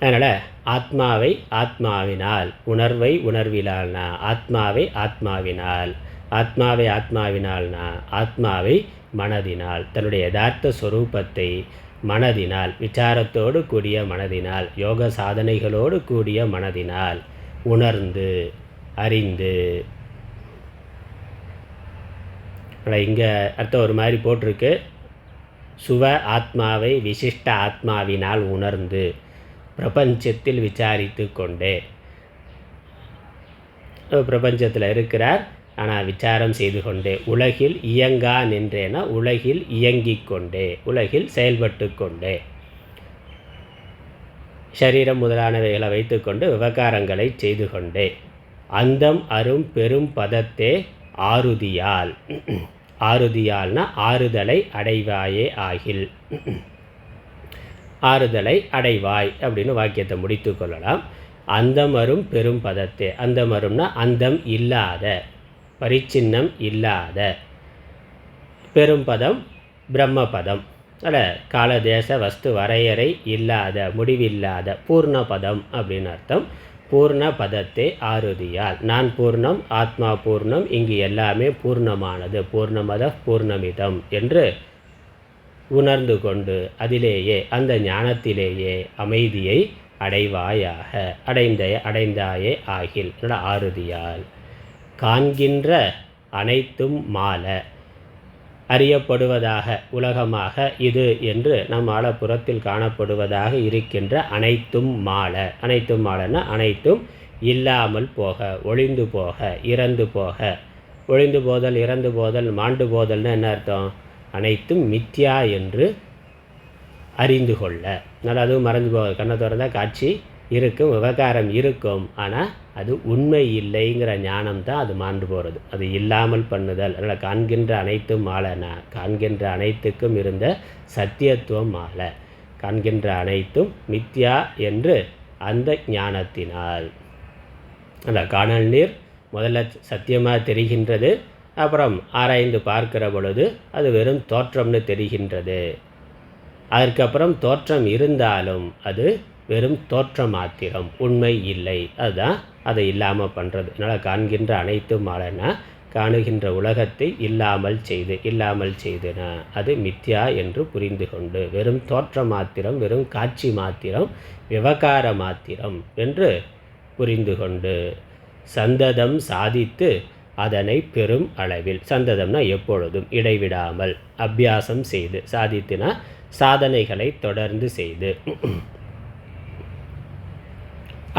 அதனால் ஆத்மாவை ஆத்மாவினால், உணர்வை உணர்வினால்னா ஆத்மாவை ஆத்மாவினால், ஆத்மாவை ஆத்மாவினால்னா ஆத்மாவை மனதினால், தன்னுடைய யதார்த்த ஸ்வரூபத்தை மனதினால், விசாரத்தோடு கூடிய மனதினால், யோக சாதனைகளோடு கூடிய மனதினால் உணர்ந்து அறிந்து. இங்கே அர்த்தம் ஒரு மாதிரி போட்டிருக்கு. சுவ ஆத்மாவை விசிஷ்ட ஆத்மாவினால் உணர்ந்து பிரபஞ்சத்தில் விசாரித்து கொண்டே. பிரபஞ்சத்தில் இருக்கிறார், ஆனால் விசாரம் செய்து கொண்டே. உலகில் இயங்கா நின்றேனா உலகில் இயங்கிக் கொண்டே, உலகில் செயல்பட்டு கொண்டே. சரீரம் முதலானவைகளை வைத்துக்கொண்டு விவகாரங்களை செய்து கொண்டே. அந்தம் அரும் பெரும் பதத்தே ஆருதியால். ஆருதியால்னா ஆறுதலை அடைவாயே ஆகில். ஆறுதலை அடைவாய் அப்படின்னு வாக்கியத்தை முடித்து கொள்ளலாம். அந்தமரும் பெரும் பதத்தே. அந்தமரும்னா அந்தம் இல்லாத, பரிச்சின்னம் இல்லாத. பெரும்பதம் பிரம்மபதம். அதில் காலதேச வஸ்து வரையறை இல்லாத, முடிவில்லாத பூர்ணபதம் அப்படின்னு அர்த்தம். பூர்ண பதத்தை ஆருதியால். நான் பூர்ணம், ஆத்மா பூர்ணம், இங்கு எல்லாமே பூர்ணமானது, பூர்ணமத பூர்ணமிதம் என்று உணர்ந்து கொண்டு அதிலேயே அந்த ஞானத்திலேயே அமைதியை அடைவாயாக. அடைந்தாயே ஆகில் ஆருதியால். காண்கின்ற அனைத்தும் மால. அறியப்படுவதாக உலகமாக இது என்று நம் ஆழப்புறத்தில் காணப்படுவதாக இருக்கின்ற அனைத்தும் மால. அனைத்தும் மாலன்னா அனைத்தும் இல்லாமல் போக, ஒழிந்து போக, இறந்து போக. ஒழிந்து போதல், இறந்து போதல், மாண்டு போதல்னு என்ன அர்த்தம்? அனைத்தும் மித்யா என்று அறிந்து கொள்ள. அதனால் அதுவும் மறைஞ்சு போக. கண்ணை திறந்தால் காட்சி இருக்கும், விவகாரம் இருக்கும், ஆனால் அது உண்மை இல்லைங்கிற ஞானம் தான் அது மாண்டு போகிறது. அது இல்லாமல் பண்ணுதல். அதனால் காண்கின்ற அனைத்தும் மாலைனா காண்கின்ற அனைத்துக்கும் இருந்த சத்தியத்துவம் மாலை. காண்கின்ற அனைத்தும் மித்யா என்று அந்த ஞானத்தினால். அந்த காணல் நீர் முதல்ல சத்தியமாக தெரிகின்றது, அப்புறம் ஆராய்ந்து பார்க்கிற பொழுது அது வெறும் தோற்றம்னு தெரிகின்றது. அதற்கப்புறம் தோற்றம் இருந்தாலும் அது வெறும் தோற்றம் மாத்திரம், உண்மை இல்லை. அதுதான் அதை இல்லாமல் பண்ணுறது. அதனால் காண்கின்ற அனைத்தும் மாலைனா காணுகின்ற உலகத்தை இல்லாமல் செய்துனா அது மித்யா என்று புரிந்து கொண்டு, வெறும் தோற்றம் மாத்திரம், வெறும் காட்சி மாத்திரம், விவகார மாத்திரம் என்று புரிந்து கொண்டு சந்ததம் சாதித்து அதனை பெரும் அளவில். சந்ததம்னா எப்பொழுதும், இடைவிடாமல் அபியாசம் செய்து. சாதித்துனா சாதனைகளை தொடர்ந்து செய்து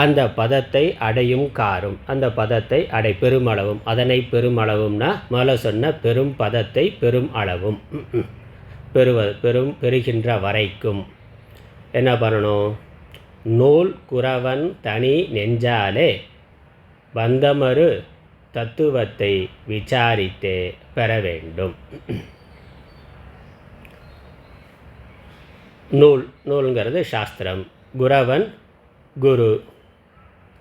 அந்த பதத்தை அடையும் காரும். அந்த பதத்தை பெருமளவும். அதனை பெருமளவும்னா முதல்ல சொன்ன பெரும் பதத்தை பெரும் அளவும். பெருகின்ற வரைக்கும் என்ன பண்ணணும்? நூல் குறவன் தனி நெஞ்சாலே பந்தமரு தத்துவத்தை விசாரித்தே பெற வேண்டும். நூல்ங்கிறது சாஸ்திரம். குரவன் குரு.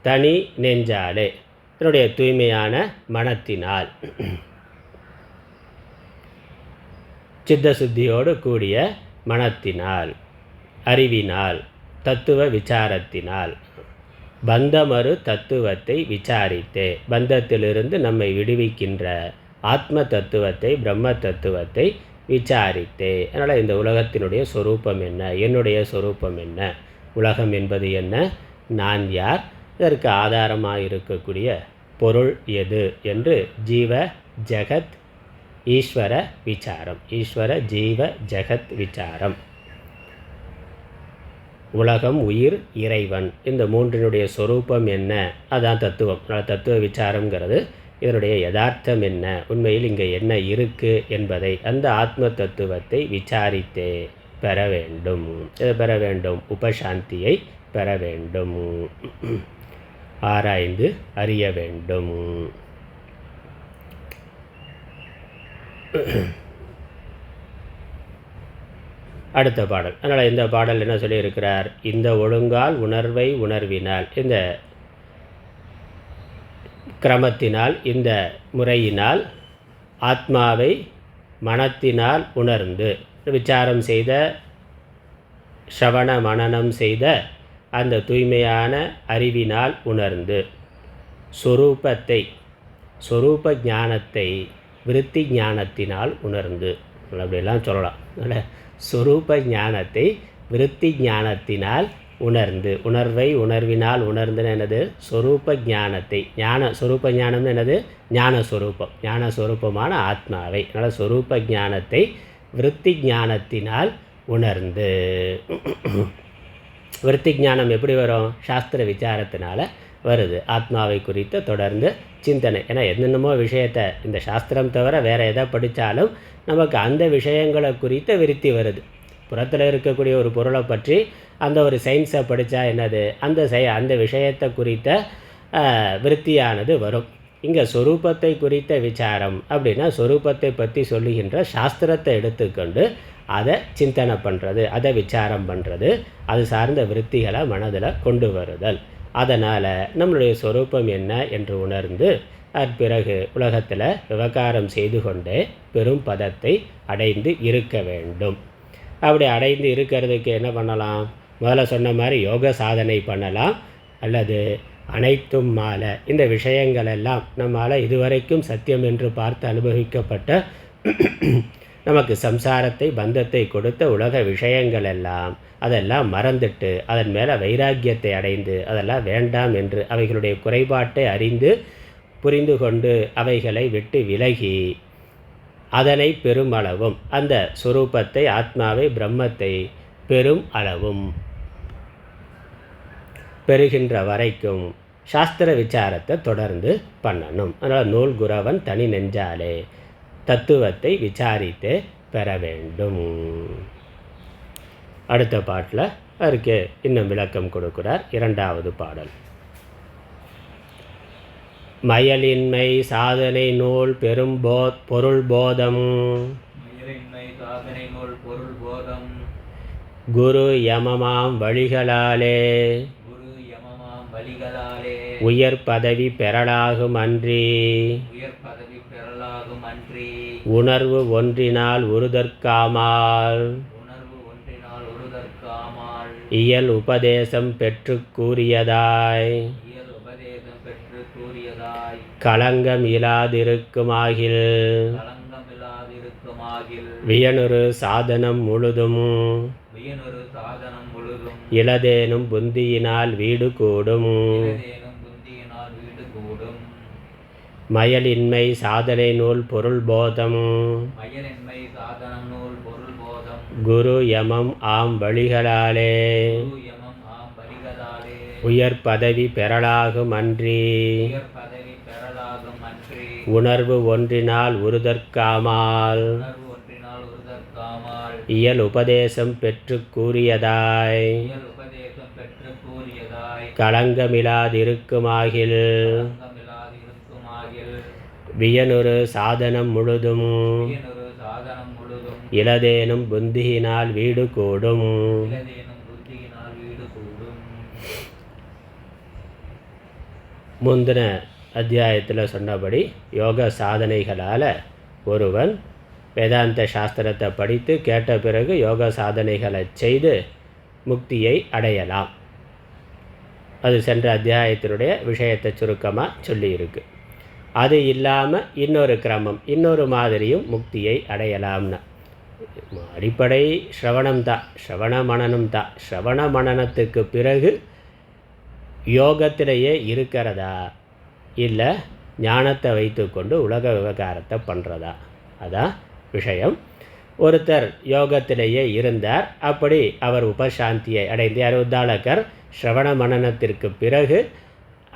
தனி நெஞ்சாலே என்னுடைய தூய்மையான மனத்தினால், சித்தசுத்தியோடு கூடிய மனத்தினால், அறிவினால், தத்துவ விசாரத்தினால் பந்தமரு தத்துவத்தை விசாரித்தே. பந்தத்திலிருந்து நம்மை விடுவிக்கின்ற ஆத்ம தத்துவத்தை, பிரம்ம தத்துவத்தை விசாரித்தே. அதனால் இந்த உலகத்தினுடைய சொரூபம் என்ன, என்னுடைய சொரூபம் என்ன, உலகம் என்பது என்ன, நான் யார், இதற்கு ஆதாரமாக இருக்கக்கூடிய பொருள் எது என்று ஜீவ ஜெகத் ஈஸ்வர விசாரம், ஈஸ்வர ஜீவ ஜெகத் விசாரம். உலகம், உயிர், இறைவன், இந்த மூன்றினுடைய சொரூபம் என்ன, அதுதான் தத்துவம். தத்துவ விசாரங்கிறது இதனுடைய யதார்த்தம் என்ன, உண்மையில் இங்கே என்ன இருக்குது என்பதை, அந்த ஆத்ம தத்துவத்தை விசாரித்தே பெற வேண்டும். எதை பெற வேண்டும்? உபசாந்தியை பெற வேண்டும், ஆராய்ந்து அறிய வேண்டும். அடுத்த பாடல். அதனால் இந்த பாடல் என்ன சொல்லியிருக்கிறார்? இந்த ஒழுங்கால் உணர்வை உணர்வினால், இந்த கிரமத்தினால், இந்த முறையினால் ஆத்மாவை மனத்தினால் உணர்ந்து விசாரம் செய்த, ஸ்ரவண மனனம் செய்த அந்த தூய்மையான அறிவினால் உணர்ந்து சொரூபத்தை, சொரூப ஞானத்தை விருத்தி ஞானத்தினால் உணர்ந்து, அப்படிலாம் சொல்லலாம். அதனால் சொரூப ஞானத்தை விருத்தி ஞானத்தினால் உணர்ந்து, உணர்வை உணர்வினால் உணர்ந்துன்னு என்னது? சொரூப ஞானத்தை, சொரூப ஞானம்னு என்னது? ஞானஸ்வரூபம், ஞானஸ்வரூபமான ஆத்மாவை. அதனால் சொரூப ஞானத்தை விருத்தி ஞானத்தினால் உணர்ந்து. விருத்தி ஞானம் எப்படி வரும்? சாஸ்திர விசாரத்தினால வருது. ஆத்மாவை குறித்து தொடர்ந்து சிந்தனை. ஏன்னா என்னென்னமோ விஷயத்தை இந்த சாஸ்திரம் தவிர வேறு எதை படித்தாலும் நமக்கு அந்த விஷயங்களை குறித்த விருத்தி வருது. புறத்தில் இருக்கக்கூடிய ஒரு பொருளை பற்றி அந்த ஒரு சயின்ஸை படித்தா என்னது? அந்த விஷயத்தை குறித்த விருத்தியானது வரும். இங்கே சொரூபத்தை குறித்த விசாரம் அப்படின்னா சொரூபத்தை பற்றி சொல்லுகின்ற சாஸ்திரத்தை எடுத்துக்கொண்டு அதை சிந்தனை பண்ணுறது, அதை விசாரம் பண்ணுறது, அது சார்ந்த விருத்திகளை மனதில் கொண்டு வருதல். அதனால் நம்மளுடைய சொரூபம் என்ன என்று உணர்ந்து பிறகு உலகத்தில் விவகாரம் செய்து கொண்டே பெரும் பதத்தை அடைந்து இருக்க வேண்டும். அப்படி அடைந்து இருக்கிறதுக்கு என்ன பண்ணலாம்? முதல்ல சொன்ன மாதிரி யோக சாதனை பண்ணலாம், அல்லது அனைத்தும் மாலை இந்த விஷயங்கள் எல்லாம் நம்மால் இதுவரைக்கும் சத்தியம் என்று பார்த்து அனுபவிக்கப்பட்ட நமக்கு சம்சாரத்தை பந்தத்தை கொடுத்த உலக விஷயங்கள் எல்லாம் அதெல்லாம் மறந்துட்டு அதன் மேலே வைராக்கியத்தை அடைந்து அதெல்லாம் வேண்டாம் என்று அவைகளுடைய குறைபாட்டை அறிந்து புரிந்து கொண்டு அவைகளை விட்டு விலகி அதனை பெரும் அளவும், அந்த சுரூபத்தை ஆத்மாவை பிரம்மத்தை பெரும் அளவும் பெறுகின்ற வரைக்கும் சாஸ்திர விசாரத்தை தொடர்ந்து பண்ணணும். அதனால் நூல் குரவன் தனி நெஞ்சாலே தத்துவத்தை விசாரித்து பெற வேண்டும். அடுத்த பாட்டில் அதற்கு இன்னும் விளக்கம் கொடுக்கிறார். இரண்டாவது பாடல். மயலின்மை சாதனை நூல் பெரும் பொருள் போதம், குரு யமமாம் வழிகளாலே உயர் பதவி பெறலாகும் அன்றி உணர்வு ஒன்றினால் உறுதற்காமால் இயல் உபதேசம் பெற்று கூறியதாய் களங்கம் இலாதிருக்குமாகில் வியனுறு சாதனம் முழுதும் இளதேனும் புந்தியினால் வீடு கூடும். மயலின்மை சாதனை நூல் பொருள் போதம், குரு யமம் ஆம் வழிகளாலே உயர் பதவி பெறலாகும் அன்றி உணர்வு ஒன்றினால் உறுதற்காமால் இயல் உபதேசம் பெற்று கூறியதாய் களங்கமிலாதிருக்குமாகில் வியனுறு சாதனம் முழுதும் இளதேனும் புத்தியினால் வீடு கூடும். முந்தின அத்தியாயத்தில் சொன்னபடி யோக சாதனைகளால் ஒருவன் வேதாந்த சாஸ்திரத்தை படித்து கேட்ட பிறகு யோக சாதனைகளை செய்து முக்தியை அடையலாம். அது சென்ற அத்தியாயத்தினுடைய விஷயத்தை சுருக்கமாக சொல்லியிருக்கு. அது இல்லாமல் இன்னொரு கிரமம், இன்னொரு மாதிரியும் முக்தியை அடையலாம்னா அடிப்படை ஸ்ரவணம் தான், ஸ்ரவண மனனம் தான். ஸ்ரவண மனனத்துக்கு பிறகு யோகத்திலேயே இருக்கிறதா, இல்லை ஞானத்தை வைத்துக்கொண்டு உலக விவகாரத்தை பண்ணுறதா, அதான் விஷயம். ஒருத்தர் யோகத்திலேயே இருந்தார், அப்படி அவர் உபசாந்தியை அடைந்தார். உத்தாலகர் ஸ்ரவண மனனத்திற்கு பிறகு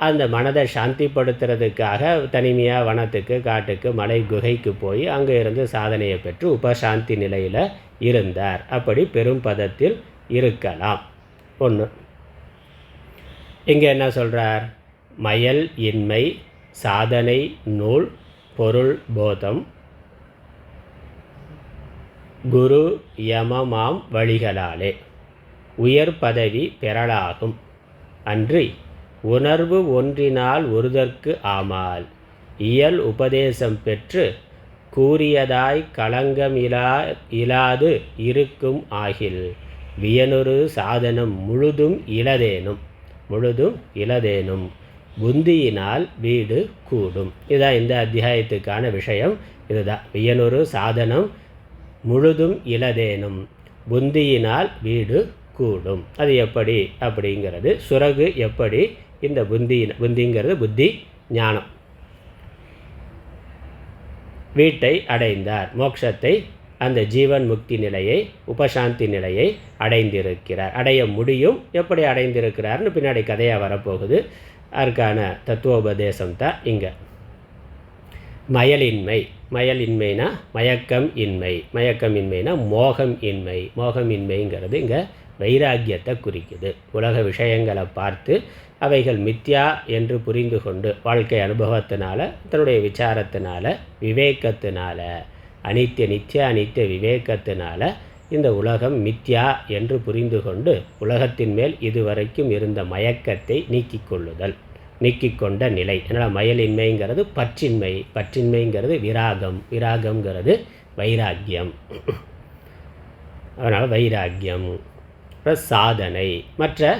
அந்த மனதை சாந்திப்படுத்துறதுக்காக தனிமையாக வனத்துக்கு, காட்டுக்கு, மலை குகைக்கு போய் அங்கே இருந்து சாதனையை பெற்று உபசாந்தி நிலையில் இருந்தார். அப்படி பெரும் பதத்தில் இருக்கலாம். ஒன்று. இங்கே என்ன சொல்கிறார்? மயல் இன்மை, சாதனை நூல், பொருள் போதம், குரு யமமாம் வழிகளாலே உயர் பதவி பெறலாகும். அன்றி உணர்வு ஒன்றினால் ஒருதற்கு ஆமால் இயல் உபதேசம் பெற்று கூறியதாய் களங்கம் இலாது இருக்கும் ஆகில் வியனொரு சாதனம் முழுதும் இலதேனும் புந்தியினால் வீடு கூடும். இதுதான் இந்த அத்தியாயத்துக்கான விஷயம். இதுதான் வியனொரு சாதனம் முழுதும் இலதேனும் புந்தியினால் வீடு கூடும். அது எப்படி அப்படிங்கிறது, சுரகு எப்படி இந்த புத்திங்கிறது புத்தி ஞானம். வீட்டை அடைந்தார், மோட்சத்தை, அந்த ஜீவன் முக்தி நிலையை, உபசாந்தி நிலையை அடைந்திருக்கிறார். அடைய முடியும். எப்படி அடைந்திருக்கிறார்னு பின்னாடி கதையாக வரப்போகுது. அதற்கான தத்துவோபதேசம் தான் இங்கே. மயலின்மைனா மயக்கம் இன்மைனா மோகம் இன்மைங்கிறது இங்கே வைராக்கியத்தை குறிக்குது. உலக விஷயங்களை பார்த்து அவைகள் மித்யா என்று புரிந்து கொண்டு வாழ்க்கை அனுபவத்தினால, தன்னுடைய விசாரத்தினால, விவேகத்தினால, நித்திய அனித்திய விவேகத்தினால இந்த உலகம் மித்யா என்று புரிந்து கொண்டு உலகத்தின் மேல் இதுவரைக்கும் இருந்த மயக்கத்தை நீக்கிக்கொண்ட நிலை. அதனால் மயலின்மைங்கிறது பற்றின்மைங்கிறது விராகம்ங்கிறது வைராக்கியம். அதனால் வைராக்கியம் சாதனை. மற்ற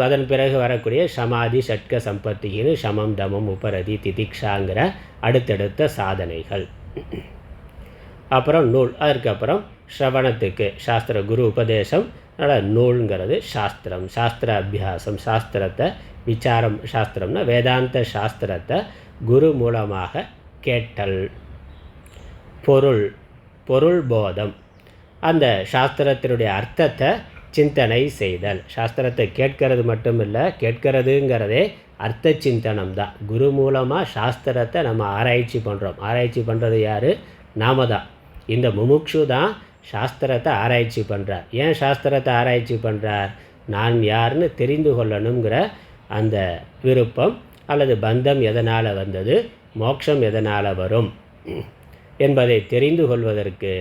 அதன் பிறகு வரக்கூடிய சமாதி, ஷட்க சம்பத்தின்னு சமம், தமம், உபரதி, திதிக்ஷாங்கிற அடுத்தடுத்த சாதனைகள். அப்புறம் நூல். அதற்கப்புறம் ஸ்ரவணத்துக்கு சாஸ்திர குரு உபதேசம். அதனால் நூல்ங்கிறது சாஸ்திர அபியாசம். சாஸ்திரத்தை விசாரம், சாஸ்திரம்னா வேதாந்த சாஸ்திரத்தை குரு மூலமாக கேட்டல். பொருள் போதம், அந்த சாஸ்திரத்தினுடைய அர்த்தத்தை சிந்தனை செய்தல். சாஸ்திரத்தை கேட்கறது மட்டும் இல்லை, கேட்கறதுங்கிறதே அர்த்த சிந்தனம் தான். குரு மூலமாக சாஸ்திரத்தை நம்ம ஆராய்ச்சி பண்ணுறோம். ஆராய்ச்சி பண்ணுறது யார்? நாம தான். இந்த முமுக்ஷு தான் சாஸ்திரத்தை ஆராய்ச்சி பண்ணுறார். ஏன் சாஸ்திரத்தை ஆராய்ச்சி பண்ணுறார்? நான் யாருன்னு தெரிந்து கொள்ளணுங்கிற அந்த விருப்பம் அல்லது பந்தம் எதனால் வந்தது, மோட்சம் எதனால் வரும் என்பதை தெரிந்து கொள்வதற்கு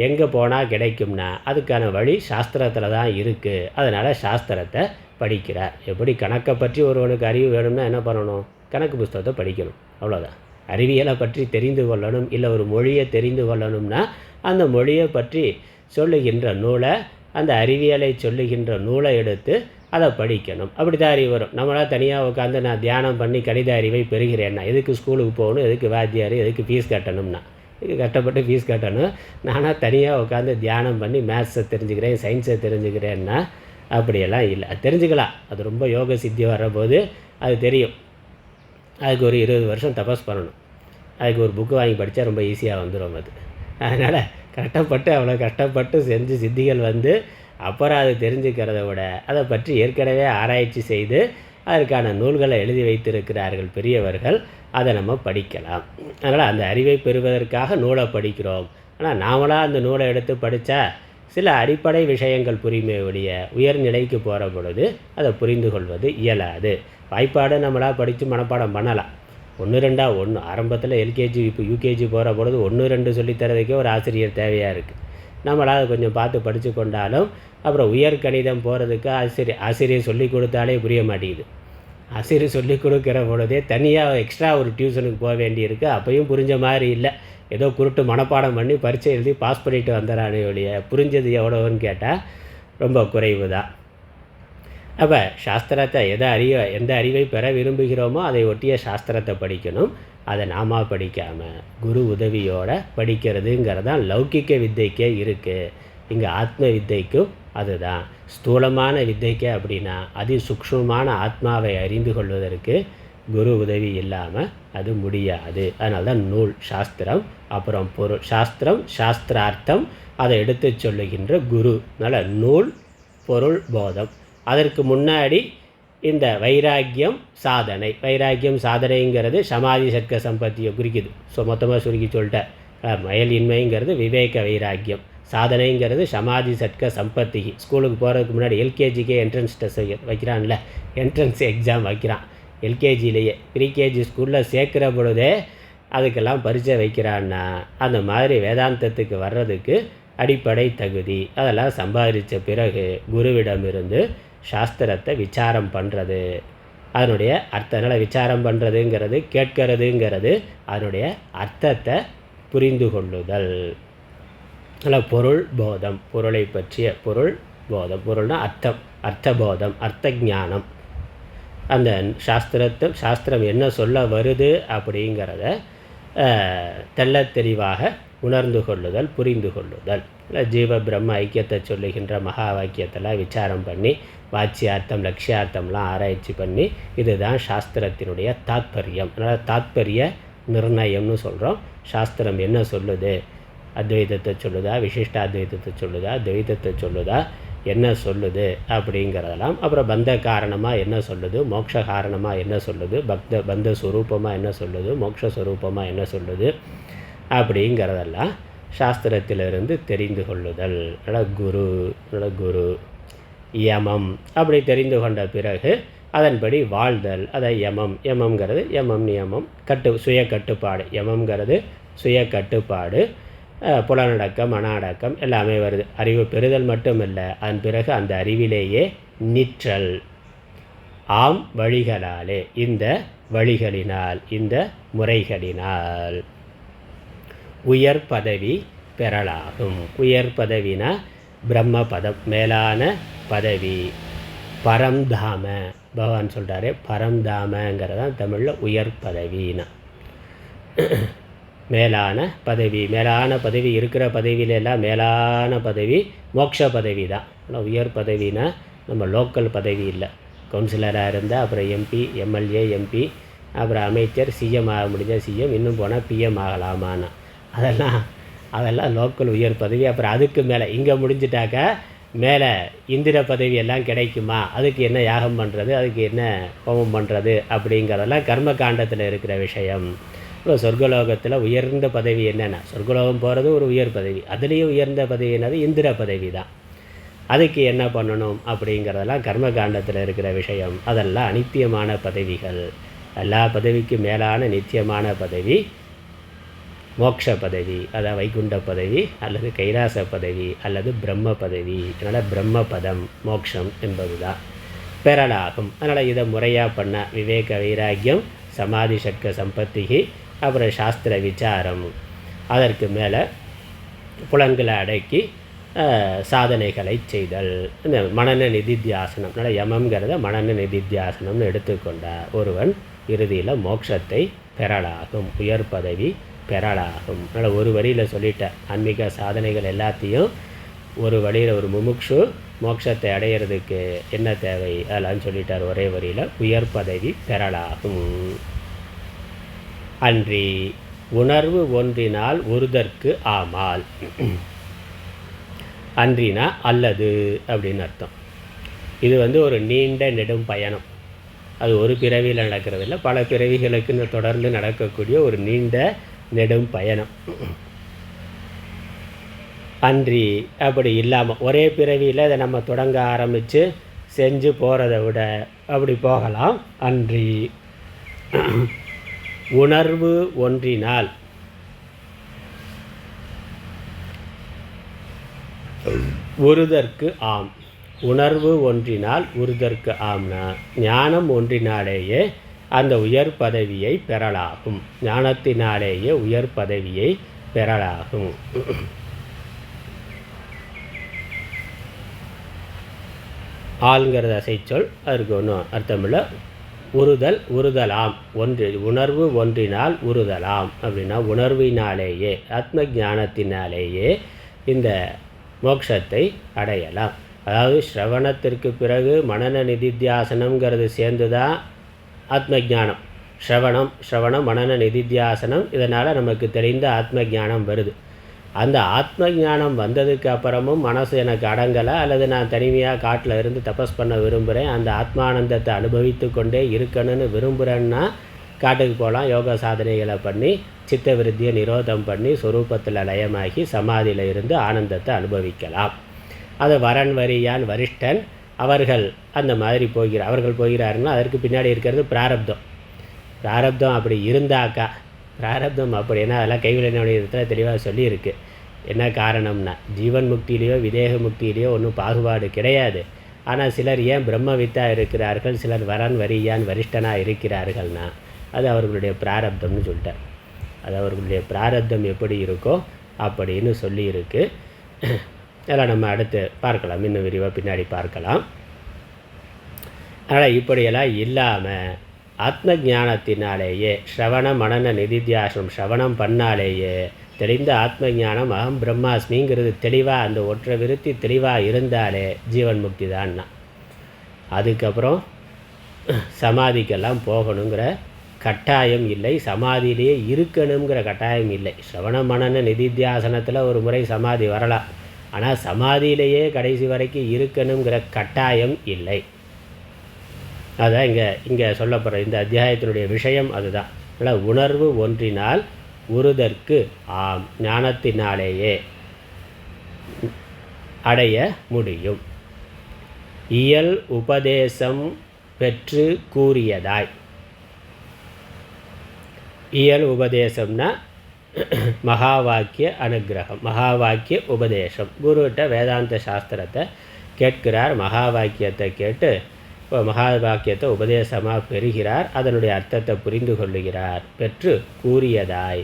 எங்கே போனால் கிடைக்கும்னா அதுக்கான வழி சாஸ்திரத்தில் தான் இருக்குது. அதனால் சாஸ்திரத்தை படிக்கிறார். எப்படி கணக்கை பற்றி ஒருவனுக்கு அறிவு வேணும்னா என்ன பண்ணணும்? கணக்கு புஸ்தகத்தை படிக்கணும், அவ்வளோதான். அறிவியலை பற்றி தெரிந்து கொள்ளணும், இல்லை ஒரு மொழியை தெரிந்து கொள்ளணும்னா அந்த மொழியை பற்றி சொல்லுகின்ற நூலை, அந்த அறிவியலை சொல்லுகின்ற நூலை எடுத்து அதை படிக்கணும். அப்படி தான் அறிவு வரும். நம்மளால் தனியாக உட்காந்து நான் தியானம் பண்ணி கணித அறிவை பெறுகிறேன்னா எதுக்கு ஸ்கூலுக்கு போகணும், எதுக்கு வாத்தியார், எதுக்கு ஃபீஸ் கட்டணும்னா? இதுக்கு கஷ்டப்பட்டு ஃபீஸ் கட்டணும். நானாக தனியாக உட்காந்து தியானம் பண்ணி மேத்ஸை தெரிஞ்சுக்கிறேன், சயின்ஸை தெரிஞ்சுக்கிறேன்னா அப்படியெல்லாம் இல்லை. அது தெரிஞ்சுக்கலாம். அது ரொம்ப யோக சித்தி வர்றபோது அது தெரியும். அதுக்கு ஒரு 20 வருஷம் தபஸ் பண்ணணும். அதுக்கு ஒரு புக்கு வாங்கி படித்தா ரொம்ப ஈஸியாக வந்துடும் அது. அதனால் அவ்வளோ கஷ்டப்பட்டு செஞ்சு சித்திகள் வந்து அப்புறம் அது தெரிஞ்சுக்கிறத விட அதை பற்றி ஏற்கனவே ஆராய்ச்சி செய்து அதற்கான நூல்களை எழுதி வைத்திருக்கிறார்கள் பெரியவர்கள். அதை நம்ம படிக்கலாம். அதனால் அந்த அறிவை பெறுவதற்காக நூலை படிக்கிறோம். ஆனால் நாமளாக அந்த நூலை எடுத்து படித்தா சில அடிப்படை விஷயங்கள் புரியுமே ஒழிய உயர்நிலைக்கு போகிற பொழுது அதை புரிந்து கொள்வது இயலாது. வாய்ப்பாடு நம்மளாக படித்து மனப்பாடம் பண்ணலாம். 1 ஆரம்பத்தில் எல்கேஜி, இப்போ யூகேஜி போகிற பொழுது 1, 2 சொல்லித்தரதுக்கே ஒரு ஆசிரியர் தேவையாக இருக்குது. நம்மளால் கொஞ்சம் பார்த்து படித்து கொண்டாலும் அப்புறம் உயர்கணிதம் போகிறதுக்கு ஆசிரியர் சொல்லி கொடுத்தாலே புரிய மாட்டேங்குது. ஆசிரியர் சொல்லி கொடுக்குற பொழுதே தனியாக எக்ஸ்ட்ரா ஒரு டியூஷனுக்கு போக வேண்டியிருக்கு. அப்பையும் புரிஞ்ச மாதிரி இல்லை. ஏதோ குருட்டு மனப்பாடம் பண்ணி பரீட்சை எழுதி பாஸ் பண்ணிட்டு வந்துடுறானே ஒழிய புரிஞ்சது எவ்வளோன்னு கேட்டால் ரொம்ப குறைவு தான். அப்போ சாஸ்திரத்தை எந்த அறிவை பெற விரும்புகிறோமோ அதை ஒட்டிய சாஸ்திரத்தை படிக்கணும். அதை நாம படிக்காமல் குரு உதவியோடு படிக்கிறதுங்கிறதான் லௌகிக்க வித்தைக்கே இருக்குது. இங்கே ஆத்ம வித்தைக்கும் அதுதான். ஸ்தூலமான வித்தைக்கு அப்படின்னா அதிசூக்ஷ்மமான ஆத்மாவை அறிந்து கொள்வதற்கு குரு உதவி இல்லாமல் அது முடியாது. அதனால தான் நூல், சாஸ்திரம், அப்புறம் பொருள். சாஸ்திரம், சாஸ்திரார்த்தம், அதை எடுத்து சொல்லுகின்ற குரு. அதனால் நூல், பொருள், போதம். அதற்கு முன்னாடி இந்த வைராக்கியம் சாதனை. வைராக்கியம் சாதனைங்கிறது சமாதி சர்க்க சம்பத்தியை குறிக்குது. மொத்தமாக சுருக்கி சொல்லிட்டேன். மயலின்மைங்கிறது விவேக வைராக்கியம், சாதனைங்கிறது சமாதி சட்க சம்பத்தி. ஸ்கூலுக்கு போகிறதுக்கு முன்னாடி எல்கேஜிக்கே என்ட்ரன்ஸ் டெஸ்ட் வைக்கிறான்ல, என்ட்ரன்ஸ் எக்ஸாம் வைக்கிறான் எல்கேஜிலேயே. ப்ரீகேஜி ஸ்கூலில் சேர்க்குற பொழுதே அதுக்கெல்லாம் பரீட்சை வைக்கிறான்னா அந்த மாதிரி வேதாந்தத்துக்கு வர்றதுக்கு அடிப்படை தகுதி அதெல்லாம் சம்பாதித்த பிறகு குருவிடமிருந்து சாஸ்திரத்தை விசாரம் பண்ணுறது, அதனுடைய அர்த்தங்களை விசாரம் பண்ணுறதுங்கிறது, கேட்கறதுங்கிறது அதனுடைய அர்த்தத்தை புரிந்து கொள்ளுதல். அதில் பொருள் போதம், பொருளை பற்றிய பொருள் போதம். பொருள்னால் அர்த்தம், அர்த்தபோதம், அர்த்த ஞானம். அந்த சாஸ்திரம் என்ன சொல்ல வருது அப்படிங்கிறத தெள்ள தெளிவாக உணர்ந்து கொள்ளுதல், புரிந்து கொள்ளுதல். ஜீவ பிரம்ம ஐக்கியத்தை சொல்லுகின்ற மகா வாக்கியத்தெல்லாம் விசாரம் பண்ணி வாட்சியார்த்தம் லட்சியார்த்தம்லாம் ஆராய்ச்சி பண்ணி இதுதான் சாஸ்திரத்தினுடைய தாத்பரியம். அதனால் தாத்பரிய நிர்ணயம்னு சொல்கிறோம். சாஸ்திரம் என்ன சொல்லுது, அத்வைதத்தை சொல்லுதா, விசிஷ்டாத்வைதத்தை சொல்லுதா, துவைதத்தை சொல்லுதா, என்ன சொல்லுது அப்படிங்கிறதெல்லாம். அப்புறம் பந்த காரணமாக என்ன சொல்லுது, மோட்ச காரணமாக என்ன சொல்லுது, பந்த ஸ்வரூபமாக என்ன சொல்லுது, மோட்ச ஸ்வரூபமாக என்ன சொல்லுது அப்படிங்கிறதெல்லாம் சாஸ்திரத்திலிருந்து தெரிந்து கொள்ளுதல். குரு யமம் அப்படி தெரிந்து கொண்ட பிறகு அதன்படி வாழ்தல். அதை யமம்ங்கிறது யமம் நியமம், சுய கட்டுப்பாடு. யமம்ங்கிறது சுய கட்டுப்பாடு, புலனடக்கம், மன அடக்கம் எல்லாமே வருது. அறிவு பெறுதல் மட்டும் இல்லை, அதன் பிறகு அந்த அறிவிலேயே நிற்றல். ஆம் வழிகளாலே, இந்த வழிகளினால், இந்த முறைகளினால் உயர் பதவி பெறலாகும். உயர் பதவினா பிரம்மபதம், மேலான பதவி. பரம்தாம, பகவான் சொல்கிறாரு பரம்தாமங்கிறதான் தமிழில் உயர் பதவினா. மேலான பதவி, மேலான பதவி இருக்கிற பதவியிலெல்லாம் மேலான பதவி மோட்ச பதவி தான். ஆனால் உயர் பதவினா நம்ம லோக்கல் பதவி இல்லை. கவுன்சிலராக இருந்தால் அப்புறம் எம்பி, எம்எல்ஏ, எம்பி, அப்புறம் அமைச்சர், சிஎம் ஆக முடிஞ்சால் சிஎம், இன்னும் போனால் பிஎம் ஆகலாமான்னா அதெல்லாம் லோக்கல் உயர் பதவி. அப்புறம் அதுக்கு மேலே இங்கே முடிஞ்சிட்டாக்கா மேலே இந்திர பதவி எல்லாம் கிடைக்குமா, அதுக்கு என்ன யாகம் பண்ணுறது, அதுக்கு என்ன ஹோமம் பண்ணுறது அப்படிங்கிறதெல்லாம் கர்ம காண்டத்தில் இருக்கிற விஷயம். இப்போ சொர்க்கலோகத்தில் உயர்ந்த பதவி என்னென்னா, சொர்க்கலோகம் போகிறது ஒரு உயர் பதவி, அதுலேயும் உயர்ந்த பதவி என்னது இந்திர பதவி தான். அதுக்கு என்ன பண்ணணும் அப்படிங்கிறதெல்லாம் கர்ம காண்டத்தில் இருக்கிற விஷயம். அதெல்லாம் அனித்தியமான பதவிகள். எல்லா பதவிக்கும் மேலான நித்தியமான பதவி மோட்ச பதவி, அதாவது வைகுண்ட பதவி அல்லது கைலாச பதவி அல்லது பிரம்ம பதவி. அதனால் பிரம்ம பதம் மோட்சம் என்பது தான் பெறலாகும். அதனால் இதை முறையாக பண்ண விவேக வைராக்கியம், சமாதி சட்க சம்பத்திகி, அப்புறம் சாஸ்திர விசாரம், அதற்கு மேலே புலன்களை அடக்கி சாதனைகளை செய்தல். இந்த மனன நிதித்தியாசனம், அதனால் யமங்கிறத மனன நிதித்தியாசனம்னு எடுத்துக்கொண்டால் ஒருவன் இறுதியில் மோட்சத்தை பெறலாகும், உயர் பதவி பெறலாகும். அதனால் ஒரு வரியில் சொல்லிட்டேன், ஆன்மீக சாதனைகள் எல்லாத்தையும் ஒரு வழியில் ஒரு முமுக்ஷு மோட்சத்தை அடையிறதுக்கு என்ன தேவை அதெல்லாம் சொல்லிட்டார் ஒரே வரியில். உயர் பதவி பெறலாகும். அன்றி உணர்வு ஒன்றினால் ஒருதற்கு ஆமால். அன்றினா அல்லது அப்படின்னு அர்த்தம். இது ஒரு நீண்ட நெடும் பயணம். அது ஒரு பிறவியில் நடக்கிறதில்ல, பல பிறவிகளுக்கு தொடர்ந்து நடக்கக்கூடிய ஒரு நீண்ட நெடும் பயணம். அன்றி அப்படி இல்லாமல் ஒரே பிறவியில் இதை நம்ம தொடங்க ஆரம்பித்து செஞ்சு போகிறத விட அப்படி போகலாம். அன்றி உணர்வு ஒன்றினால் ஒருதற்கு ஆம். உணர்வு ஒன்றினால் ஒருதற்கு ஆம்னா ஞானம் ஒன்றினாலேயே அந்த உயர் பதவியை பெறலாகும். ஞானத்தினாலேயே உயர் பதவியை பெறலாகும். ஆள்ங்கிறது அசைச்சொல், அதுக்கு ஒன்றும் அர்த்தமில்லை. உறுதல் உறுதலாம், உணர்வு ஒன்றினால் உறுதலாம். அப்படின்னா உணர்வினாலேயே ஆத்ம ஞானத்தினாலேயே இந்த மோட்சத்தை அடையலாம். அதாவது ஸ்ரவணத்திற்கு பிறகு மனன நிதித்தியாசனம்ங்கிறது சேர்ந்து தான் ஆத்ம ஞானம். ஸ்ரவணம் மனன நிதித்தியாசனம், இதனால் நமக்கு தெரிந்த ஆத்ம ஞானம் வருது. அந்த ஆத்ம ஞானம் வந்ததுக்கு அப்புறமும் மனசு எனக்கு அடங்கலை, அல்லது நான் தனிமையாக காட்டில் இருந்து தபஸ் பண்ண விரும்புகிறேன், அந்த ஆத்மானந்தத்தை அனுபவித்து கொண்டே இருக்கணும்னு விரும்புகிறேன்னா காட்டுக்கு போகலாம். யோகா சாதனைகளை பண்ணி சித்த விருத்தியை நிரோதம் பண்ணி சொரூபத்தில் லயமாகி சமாதியில் இருந்து ஆனந்தத்தை அனுபவிக்கலாம். அதை வரன் வரியான் வரிஷ்டன் அவர்கள் அந்த மாதிரி அவர்கள் போகிறாருன்னா அதற்கு பின்னாடி இருக்கிறது பிராரப்தம். பிராரப்தம் அப்படி இருந்தாக்கா, பிராரப்தம் அப்படின்னா அதெல்லாம் கைவினையுடைய விதத்தில் தெளிவாக சொல்லியிருக்கு. என்ன காரணம்னா, ஜீவன் முக்தியிலையோ விதேக முக்தியிலையோ ஒன்றும் பாகுபாடு கிடையாது. ஆனால் சிலர் ஏன் பிரம்மவித்தா இருக்கிறார்கள், சிலர் வரன் வரியான் வரிஷ்டனாக இருக்கிறார்கள்னா அது அவர்களுடைய பிராரப்தம்னு சொல்லிட்டார். அது அவர்களுடைய பிராரப்தம் எப்படி இருக்கோ அப்படின்னு சொல்லியிருக்கு. அதெல்லாம் நம்ம அடுத்து பார்க்கலாம், இன்னும் விரிவாக பின்னாடி பார்க்கலாம். அதனால் இப்படியெல்லாம் இல்லாமல் ஆத்ம ஞானத்தினாலேயே ஸ்ரவண மனன நிதித்தியாசனம் ஸ்ரவணம் பண்ணாலேயே தெளிந்த ஆத்ம ஞானம் அகம் பிரம்மாஸ்மிங்கிறது தெளிவாக அந்த ஒற்றை விருத்தி தெளிவாக இருந்தாலே ஜீவன் முக்தி தான்னா. அதுக்கப்புறம் சமாதிக்கெல்லாம் போகணுங்கிற கட்டாயம் இல்லை, சமாதியிலேயே இருக்கணுங்கிற கட்டாயம் இல்லை. ஸ்ரவண மனன நிதித்தியாசனத்தில் ஒரு முறை சமாதி வரலாம், ஆனால் சமாதியிலேயே கடைசி வரைக்கும் இருக்கணுங்கிற கட்டாயம் இல்லை. அதான் இங்கே சொல்லப்படுற இந்த அத்தியாயத்தினுடைய விஷயம் அதுதான். அதனால் உணர்வு ஒன்றினால் உறுதற்கு ஆம் ஞானத்தினாலேயே அடைய முடியும். இயல் உபதேசம் பெற்று கூறியதாய். இயல் உபதேசம்னா மகா வாக்கிய அனுகிரகம், மகா வாக்கிய உபதேசம். குருகிட்ட வேதாந்த சாஸ்திரத்தை கேட்கிறார், மகா வாக்கியத்தை கேட்டு மகா வாக்கியத்தை உபதேசமாக பெறுகிறார், அதனுடைய அர்த்தத்தை புரிந்து கொள்ளுகிறார். பெற்று கூறியதாய்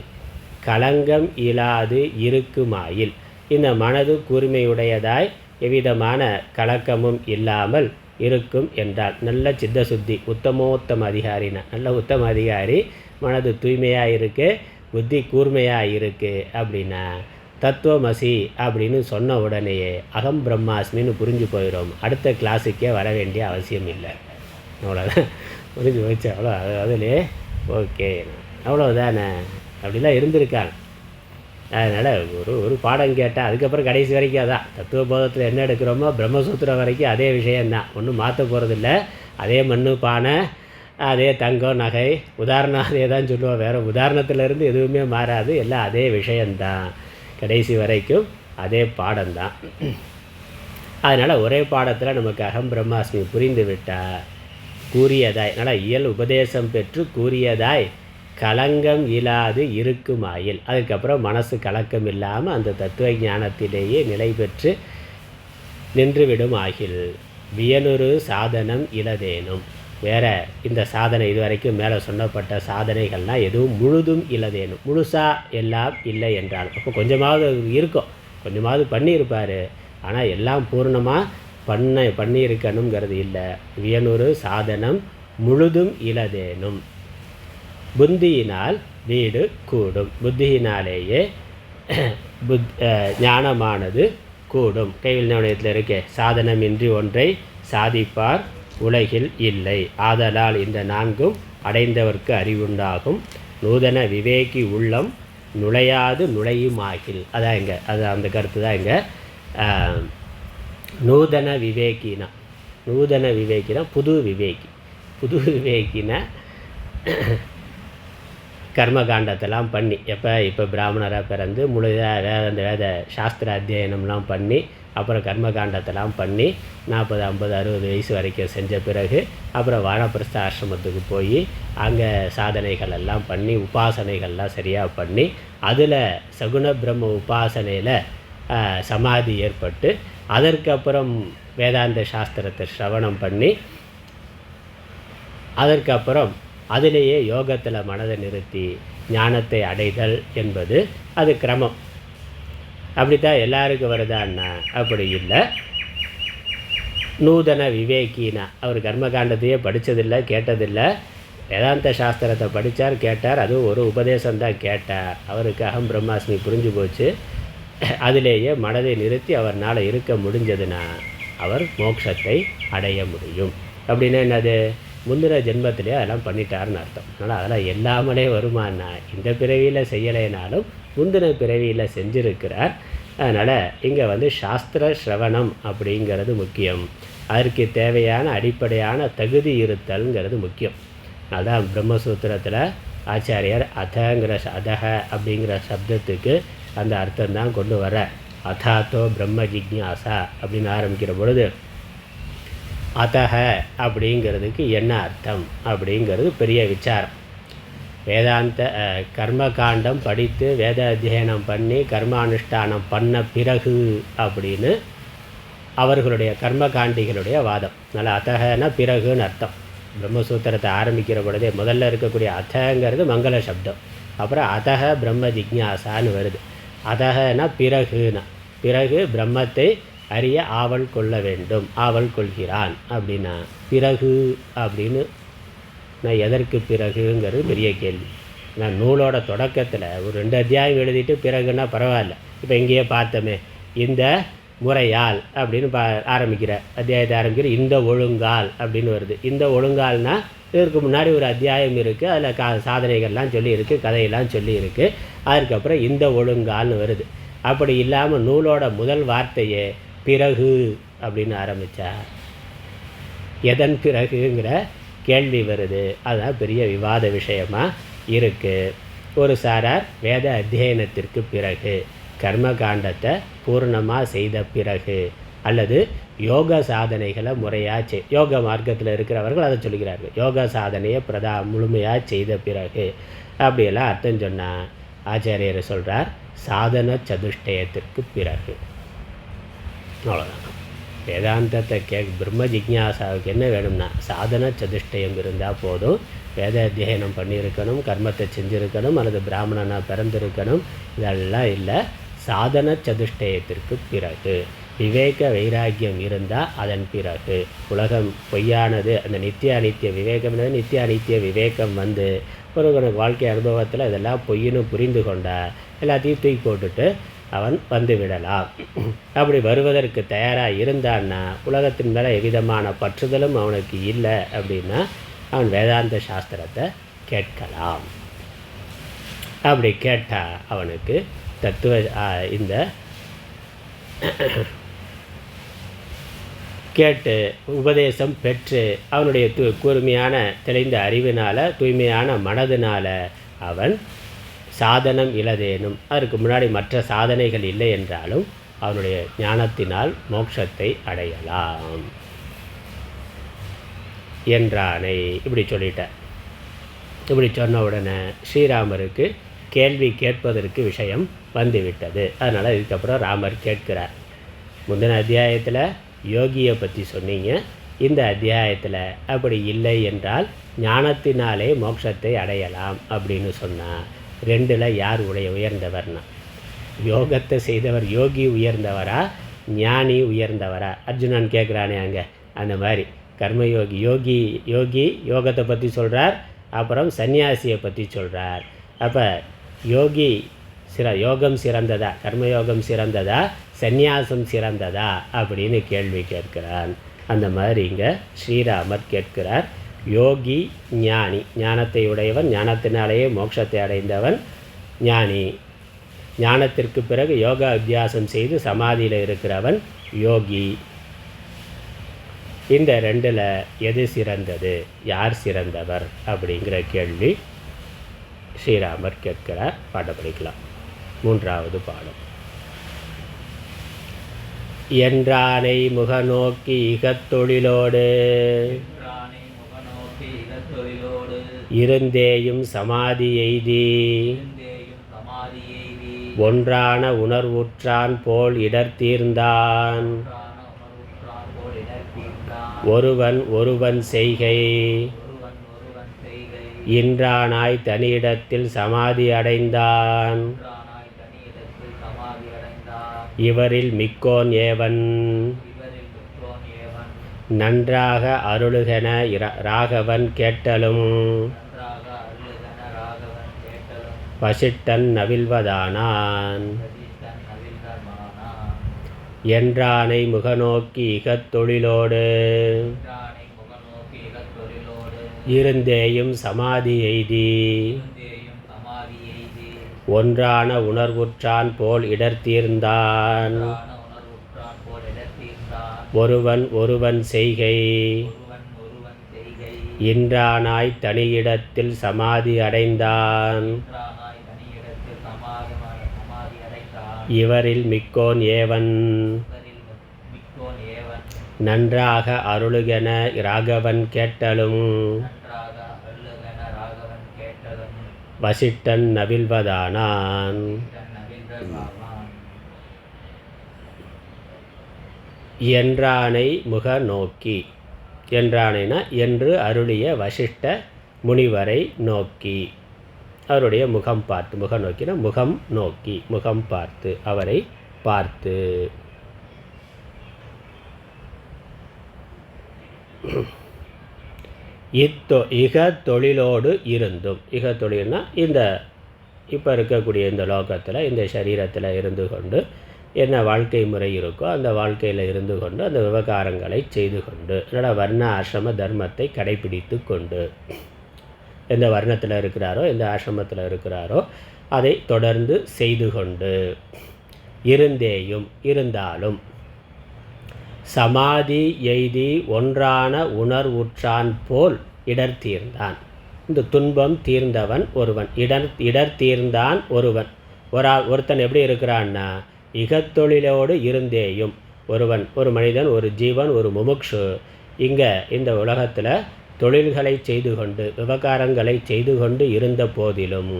களங்கம் இல்லாது இருக்குமாயில், இந்த மனது கூர்மையுடையதாய் எவ்விதமான கலக்கமும் இல்லாமல் இருக்கும் என்றால், நல்ல சித்த சுத்தி உத்தமோத்தம அதிகாரினா, நல்ல உத்தம அதிகாரி, மனது தூய்மையாக இருக்குது, புத்தி கூர்மையாக இருக்குது அப்படின்னா தத்துவமசி அப்படின்னு சொன்ன உடனேயே அகம் பிரம்மாஸ்மின்னு புரிஞ்சு போயிடும். அடுத்த கிளாஸுக்கே வர வேண்டிய அவசியம் இல்லை. அவ்வளோதான், புரிஞ்சு போச்சு. அவ்வளோ அதிலே ஓகே, அவ்வளோதானே. அப்படிலாம் இருந்திருக்காங்க. அதனால் ஒரு பாடம் கேட்டால் அதுக்கப்புறம் கடைசி வரைக்கும் அதான் தத்துவ போதத்தில் என்ன எடுக்கிறோமோ பிரம்மசூத்திரம் வரைக்கும் அதே விஷயந்தான், ஒன்றும் மாற்ற போகிறதில்ல. அதே மண்ணு பானை, அதே தங்கம் நகை, உதாரணம் அதே தான் சொல்லுவோம், வேறு உதாரணத்திலேருந்து எதுவுமே மாறாது, எல்லாம் அதே விஷயந்தான், கடைசி வரைக்கும் அதே பாடம்தான். அதனால் ஒரே பாடத்தில் நமக்கு அகம் பிரம்மாஸ்மி புரிந்து விட்டால் கூறியதாய், அதனால் இயல் உபதேசம் பெற்று கூறியதாய் கலங்கம் இல்லாது இருக்குமாயில், அதுக்கப்புறம் மனசு கலக்கம் இல்லாமல் அந்த தத்துவ ஞானத்திலேயே நிலை பெற்று நின்றுவிடும் ஆகில் வியனுறு சாதனம் இலதேனும். வேறு இந்த சாதனை இதுவரைக்கும் மேலே சொன்னப்பட்ட சாதனைகள்னால் எதுவும் முழுதும் இலதேனும், முழுசாக எல்லாம் இல்லை என்றாலும், அப்போ கொஞ்சமாவது இருக்கும், கொஞ்சமாவது பண்ணியிருப்பார், ஆனால் எல்லாம் பூர்ணமாக பண்ணியிருக்கணுங்கிறது இல்லை. வியனுறு சாதனம் முழுதும் இலதேனும். புத்தியினால் வீடு கூடும், புத்தியினாலேயே ஞானமானது கூடும். கைவில் நிலையத்தில் இருக்கே, சாதனமின்றி ஒன்றை சாதிப்பார் உலகில் இல்லை, ஆதலால் இந்த நான்கும் அடைந்தவர்க்கு அறிவுண்டாகும். நூதன விவேகி உள்ளம் நுழையாது நுழையுமாகில். அதான் இங்கே அது அந்த கருத்து தான் இங்கே. நூதன விவேகினா, நூதன விவேகினா புது விவேகி, புது விவேகினா கர்மகாண்டத்தெல்லாம் பண்ணி இப்போ பிராமணராக பிறந்து முழுதாக அந்த வேத சாஸ்திர அத்தியனம்லாம் பண்ணி அப்புறம் கர்மகாண்டத்தெல்லாம் பண்ணி 40, 50, 60 வயசு வரைக்கும் செஞ்ச பிறகு அப்புறம் வானப்பிரஸ்த ஆசிரமத்துக்கு போய் அங்கே சாதனைகள் எல்லாம் பண்ணி உபாசனைகள்லாம் சரியாக பண்ணி அதில் சகுண பிரம்ம உபாசனையில் சமாதி ஏற்பட்டு அதற்கப்புறம் வேதாந்த சாஸ்திரத்தை சிரவணம் பண்ணி அதற்கப்புறம் அதிலேயே யோகத்தில் மனதை நிறுத்தி ஞானத்தை அடைதல் என்பது அது கிரமம். அப்படித்தான் எல்லாருக்கும் வருதான்னா அப்படி இல்லை. நூதன விவேகினா, அவர் கர்மகாண்டத்தையே படித்ததில்லை, கேட்டதில்லை. வேதாந்த சாஸ்திரத்தை படித்தார், கேட்டார். அதுவும் ஒரு உபதேசம்தான் கேட்டார். அவருக்கு அகம் பிரம்மாஸ்மி புரிஞ்சு போச்சு. அதிலேயே மனதை நிறுத்தி அவர்னால் இருக்க முடிஞ்சதுன்னா அவர் மோட்சத்தை அடைய முடியும். அப்படின்னா என்னது? முந்தின ஜென்மத்திலே அதெல்லாம் பண்ணிட்டாருன்னு அர்த்தம். அதனால் அதெல்லாம் எல்லாமலே வருமானா, இந்த பிறவியில் செய்யலைனாலும் முந்தின பிறவியில் செஞ்சுருக்கிறார். அதனால் இங்கே சாஸ்திர ஸ்ரவணம் அப்படிங்கிறது முக்கியம். அதற்கு தேவையான அடிப்படையான தகுதி இருத்தல்ங்கிறது முக்கியம். அதான் பிரம்மசூத்திரத்தில் ஆச்சாரியர் அதக அப்படிங்கிற சப்தத்துக்கு அந்த அர்த்தம்தான் கொண்டு வர. அதாத்தோ பிரம்ம ஜிக்ஞாசா அப்படின்னு ஆரம்பிக்கிற பொழுது அதக அப்படிங்கிறதுக்கு என்ன அர்த்தம் அப்படிங்கிறது பெரிய விசாரம். வேதாந்த கர்மகாண்டம் படித்து வேத அத்தியனம் பண்ணி கர்மானுஷ்டானம் பண்ண பிறகு அப்படின்னு அவர்களுடைய கர்மகாண்டிகளுடைய வாதம். அதனால் அதகனா பிறகுன்னு அர்த்தம். பிரம்மசூத்திரத்தை ஆரம்பிக்கிற பொழுதே முதல்ல இருக்கக்கூடிய அதங்கிறது மங்கள சப்தம். அப்புறம் அதக பிரம்ம ஜிக்ஞாசான்னு வருது. அதகனா பிறகுனா, பிறகு பிரம்மத்தை அறிய ஆவல் கொள்ள வேண்டும், ஆவல் கொள்கிறான் அப்படின்னா பிறகு அப்படின்னு நான் எதற்கு பிறகுங்கிறது பெரிய கேள்வி. நான் நூலோட தொடக்கத்தில் ஒரு 2 அத்தியாயம் எழுதிட்டு பிறகுன்னா பரவாயில்ல. இப்போ இங்கேயே பார்த்தோமே, இந்த முறையால் அப்படின்னு ஆரம்பிக்கிற அத்தியாயத்தை ஆரம்பிக்கிற இந்த ஒழுங்கால் அப்படின்னு வருது. இந்த ஒழுங்கால்னால் இதற்கு முன்னாடி ஒரு அத்தியாயம் இருக்குது, அதில் சாதனைகள்லாம் சொல்லியிருக்கு, கதையெல்லாம் சொல்லியிருக்கு. அதுக்கப்புறம் இந்த ஒழுங்கால்னு வருது. அப்படி இல்லாமல் நூலோட முதல் வார்த்தையே பிறகு அப்படின்னு ஆரம்பித்தா எதன் பிறகுங்கிற கேள்வி வருது. அதுதான் பெரிய விவாத விஷயமாக இருக்குது. ஒரு சாரார் வேத அத்தியனத்திற்கு பிறகு, கர்மகாண்டத்தை பூர்ணமாக செய்த பிறகு, அல்லது யோக சாதனைகளை முறையாக யோக மார்க்கத்தில் இருக்கிறவர்கள் அதை சொல்கிறார்கள். யோக சாதனையை முழுமையாக செய்த பிறகு அப்படியெல்லாம் அர்த்தம் சொன்னால் ஆச்சாரியர் சொல்கிறார் சாதன சதுஷ்டயத்திற்கு பிறகு. அவ்வளோதான். வேதாந்தத்தை பிரம்ம ஜிக்ஞாசாவுக்கு என்ன வேணும்னா சாதன சதுஷ்டயம் இருந்தால் போதும். வேத அத்தியனம் பண்ணியிருக்கணும், கர்மத்தை செஞ்சுருக்கணும், அல்லது பிராமணனாக பிறந்திருக்கணும், இதெல்லாம் இல்லை. சாதன சதுஷ்டயத்திற்கு பிறகு விவேக வைராக்கியம் இருந்தால் அதன் பிறகு உலகம் பொய்யானது. அந்த நித்திய அனித்திய விவேகம், நித்திய அனித்திய விவேகம் ஒரு வாழ்க்கை அனுபவத்தில் இதெல்லாம் பொய்ன்னு புரிந்து கொண்டால் எல்லாத்தையும் தூக்கி போட்டுட்டு அவன் வந்து விடலாம். அப்படி வருவதற்கு தயாராக இருந்தான்னா, உலகத்தின் மேலே எவ்விதமான பற்றுதலும் அவனுக்கு இல்லை அப்படின்னா, அவன் வேதாந்த சாஸ்திரத்தை கேட்கலாம். அப்படி கேட்டால் அவனுக்கு தத்துவ இந்த கேட்டு உபதேசம் பெற்று அவனுடைய கூர்மையான தெளிந்த அறிவினால், தூய்மையான மனதினால் அவன் சாதனம் இலதேனும், அதற்கு முன்னாடி மற்ற சாதனைகள் இல்லை என்றாலும் அவனுடைய ஞானத்தினால் மோட்சத்தை அடையலாம் என்றானை. இப்படி சொல்லிட்டேன். இப்படி சொன்ன உடனே ஸ்ரீராமருக்கு கேள்வி கேட்பதற்கு விஷயம் வந்துவிட்டது. அதனால் இதுக்கப்புறம் ராமர் கேட்கிறார். முந்தின அத்தியாயத்தில் யோகியை பற்றி சொன்னீங்க, இந்த அத்தியாயத்தில் அப்படி இல்லை என்றால் ஞானத்தினாலே மோட்சத்தை அடையலாம் அப்படின்னு சொன்னால், 2ல் யார் உயர்ந்தவர்னா, யோகத்தை செய்தவர் யோகி உயர்ந்தவரா, ஞானி உயர்ந்தவரா? அர்ஜுனன் கேட்குறானே அங்கே, அந்த மாதிரி கர்மயோகி யோகி யோகத்தை பற்றி சொல்கிறார், அப்புறம் சன்னியாசியை பற்றி சொல்கிறார். அப்போ யோகம் சிறந்ததா, கர்மயோகம் சிறந்ததா, சந்நியாசம் சிறந்ததா அப்படின்னு கேள்வி கேட்கிறான். அந்த மாதிரி இங்கே ஸ்ரீராமர் கேட்கிறார். யோகி ஞானி, ஞானத்தை உடையவன், ஞானத்தினாலேயே மோட்சத்தை அடைந்தவன் ஞானி. ஞானத்திற்கு பிறகு யோகா அபியாசம் செய்து சமாதியில் இருக்கிறவன் யோகி. இந்த 2ல் எது சிறந்தது, யார் சிறந்தவர் அப்படிங்கிற கேள்வி ஸ்ரீராமர் கேட்கிறார். பாடம் படிக்கலாம். 3வது பாடம். என்றானை முகநோக்கி இகத்தொழிலோடு இருந்தேயும் சமாதி எய்தி ஒன்றான உணர்வுற்றான் போல் இடர்த்தீர்ந்தான். ஒருவன் செய்கை இன்றானாய் தனியிடத்தில் சமாதி அடைந்தான். இவரில் மிக்கோன் ஏவன் நன்றாக அருளுகென ராகவன் கேட்டலும் வசிட்டன் நவில்வதானான் என்றானை முகநோக்கி இகத்தொழிலோடு இருந்தேயும் சமாதி எய்தி ஒன்றான உணர்வுற்றான் போல் இடர்த்தீர்ந்தான் ஒருவன் ஒருவன் செய்கை இன்றானாய் தனியிடத்தில் சமாதி அடைந்தான் இவரில் மிக்கோன் ஏவன் நன்றாக அருளுகென ராகவன் கேட்டலும் வசிட்டன் நவில்வதானான் என்றானை முக நோக்கி என்றானைனா என்று அருளிய வசிஷ்ட முனிவரை நோக்கி அவருடைய முகம் பார்த்து முக நோக்கினா முகம் நோக்கி முகம் பார்த்து அவரை பார்த்து இக தொழிலோடு இருந்தும் இக தொழில்னா இந்த இப்போ இருக்கக்கூடிய இந்த லோகத்தில் இந்த சரீரத்தில் இருந்து கொண்டு என்ன வாழ்க்கை முறை இருக்கோ அந்த வாழ்க்கையில் இருந்து கொண்டு அந்த விவகாரங்களை செய்து கொண்டு என்னோட வர்ண ஆசிரம தர்மத்தை கடைபிடித்து கொண்டு எந்த வர்ணத்தில் இருக்கிறாரோ எந்த ஆசிரமத்தில் இருக்கிறாரோ அதை தொடர்ந்து செய்து கொண்டு இருந்தேயும் இருந்தாலும் சமாதி எய்தி ஒன்றான உணர்வுற்றான் போல் இடர்த்தீர்ந்தான். இந்த துன்பம் தீர்ந்தவன் ஒருவன், இடர் தீர்ந்தான் ஒருவன். ஒருத்தன் எப்படி இருக்கிறான்னா இகத்தொழிலோடு இருந்தேயும் ஒருவன், ஒரு மனிதன், ஒரு ஜீவன், ஒரு முமுக்ஷு இங்கே இந்த உலகத்தில் தொழில்களை செய்து கொண்டு விவகாரங்களை செய்து கொண்டு இருந்த போதிலும்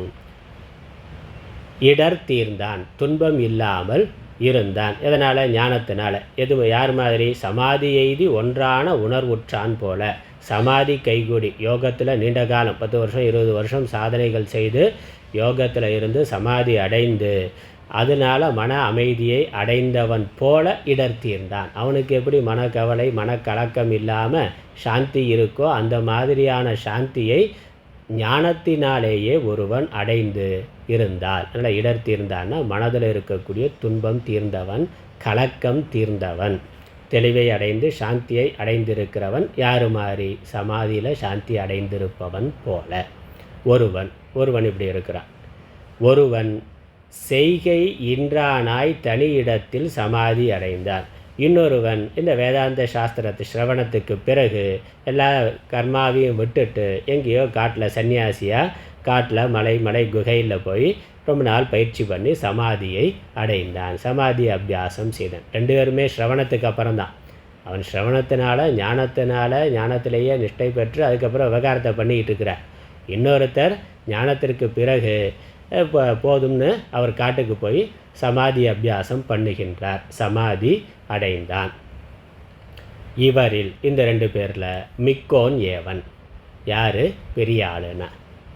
இடர் தீர்ந்தான், துன்பம் இல்லாமல் இருந்தான். எதனால்? ஞானத்தினால. யார் மாதிரி? சமாதி எய்தி ஒன்றான உணர்வுற்றான் போல. சமாதி கைகூடி யோகத்தில் நீண்ட காலம் 10 வருஷம் 20 வருஷம் சாதனைகள் செய்து யோகத்தில் இருந்து சமாதி அடைந்து அதனால் மன அமைதியை அடைந்தவன் போல இடர் தீர்ந்தான். அவனுக்கு எப்படி மனக்கவலை மனக்கலக்கம் இல்லாமல் சாந்தி இருக்கோ அந்த மாதிரியான சாந்தியை ஞானத்தினாலேயே ஒருவன் அடைந்து இருந்தால். அதனால் இடர் தீர்ந்தான்னா மனதில் இருக்கக்கூடிய துன்பம் தீர்ந்தவன், கலக்கம் தீர்ந்தவன், தெளிவை அடைந்து சாந்தியை அடைந்திருக்கிறவன். யார் மாதிரி? சமாதியில் சாந்தி அடைந்திருப்பவன் போல. ஒருவன் இப்படி இருக்கிறான். ஒருவன் செய்கை இன்றானாய் தனி இடத்தில் சமாதி அடைந்தான். இன்னொருவன் இந்த வேதாந்த சாஸ்திரத்து சிரவணத்துக்கு பிறகு எல்லா கர்மாவையும் விட்டுட்டு எங்கேயோ காட்டில் சன்னியாசியாக காட்டில் மலை குகையில் போய் ரொம்ப நாள் பயிற்சி பண்ணி சமாதியை அடைந்தான். சமாதி அபியாசம் செய்தான். 2 பேருமே சிரவணத்துக்கு அப்புறம்தான். அவன் சிரவணத்தினால ஞானத்திலேயே நிஷ்டை பெற்று அதுக்கப்புறம் விவகாரத்தை பண்ணிக்கிட்டு இருக்கிறார். இன்னொருத்தர் ஞானத்திற்கு பிறகு போதும்னு அவர் காட்டுக்கு போய் சமாதி அபியாசம் பண்ணுகின்றார். சமாதி அடைந்தான். இவரில் இந்த 2 பேரில் மிக்கோன் ஏவன். யார் பெரிய ஆளுனா?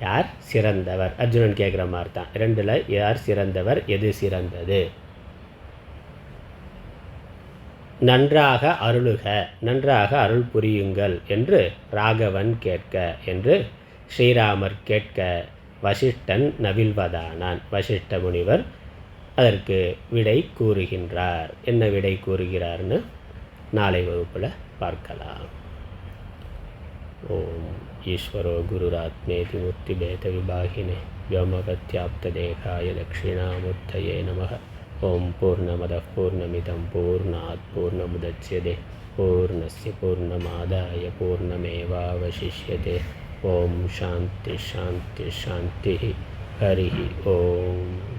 யார் சிறந்தவர்? அர்ஜுனன் கேட்குற மாதிரி தான். 2ல் யார் சிறந்தவர்? எது சிறந்தது? நன்றாக அருளுக, நன்றாக அருள் புரியுங்கள் என்று ராகவன் கேட்க என்று ஸ்ரீராமர் கேட்க வசிஷ்டன் நவில்வதானான். வசிஷ்ட முனிவர் அதற்கு விடை கூறுகின்றார். என்ன விடை கூறுகிறார்னு நாளை வகுப்பில் பார்க்கலாம். ஓம் ஈஸ்வரோ குருராத்மேதி மூர்த்திபேத விபாகினே व्योमगत्याप्तदेहाय दक्षिणामूर्तये नमः. ओम पूर्णमदः पूर्णमिदं पूर्णात् पूर्णमुदच्यते पूर्णस्य पूर्णमादाय पूर्णमेवावशिष्यते. ओम शांति शांति शांति. हरि ओम.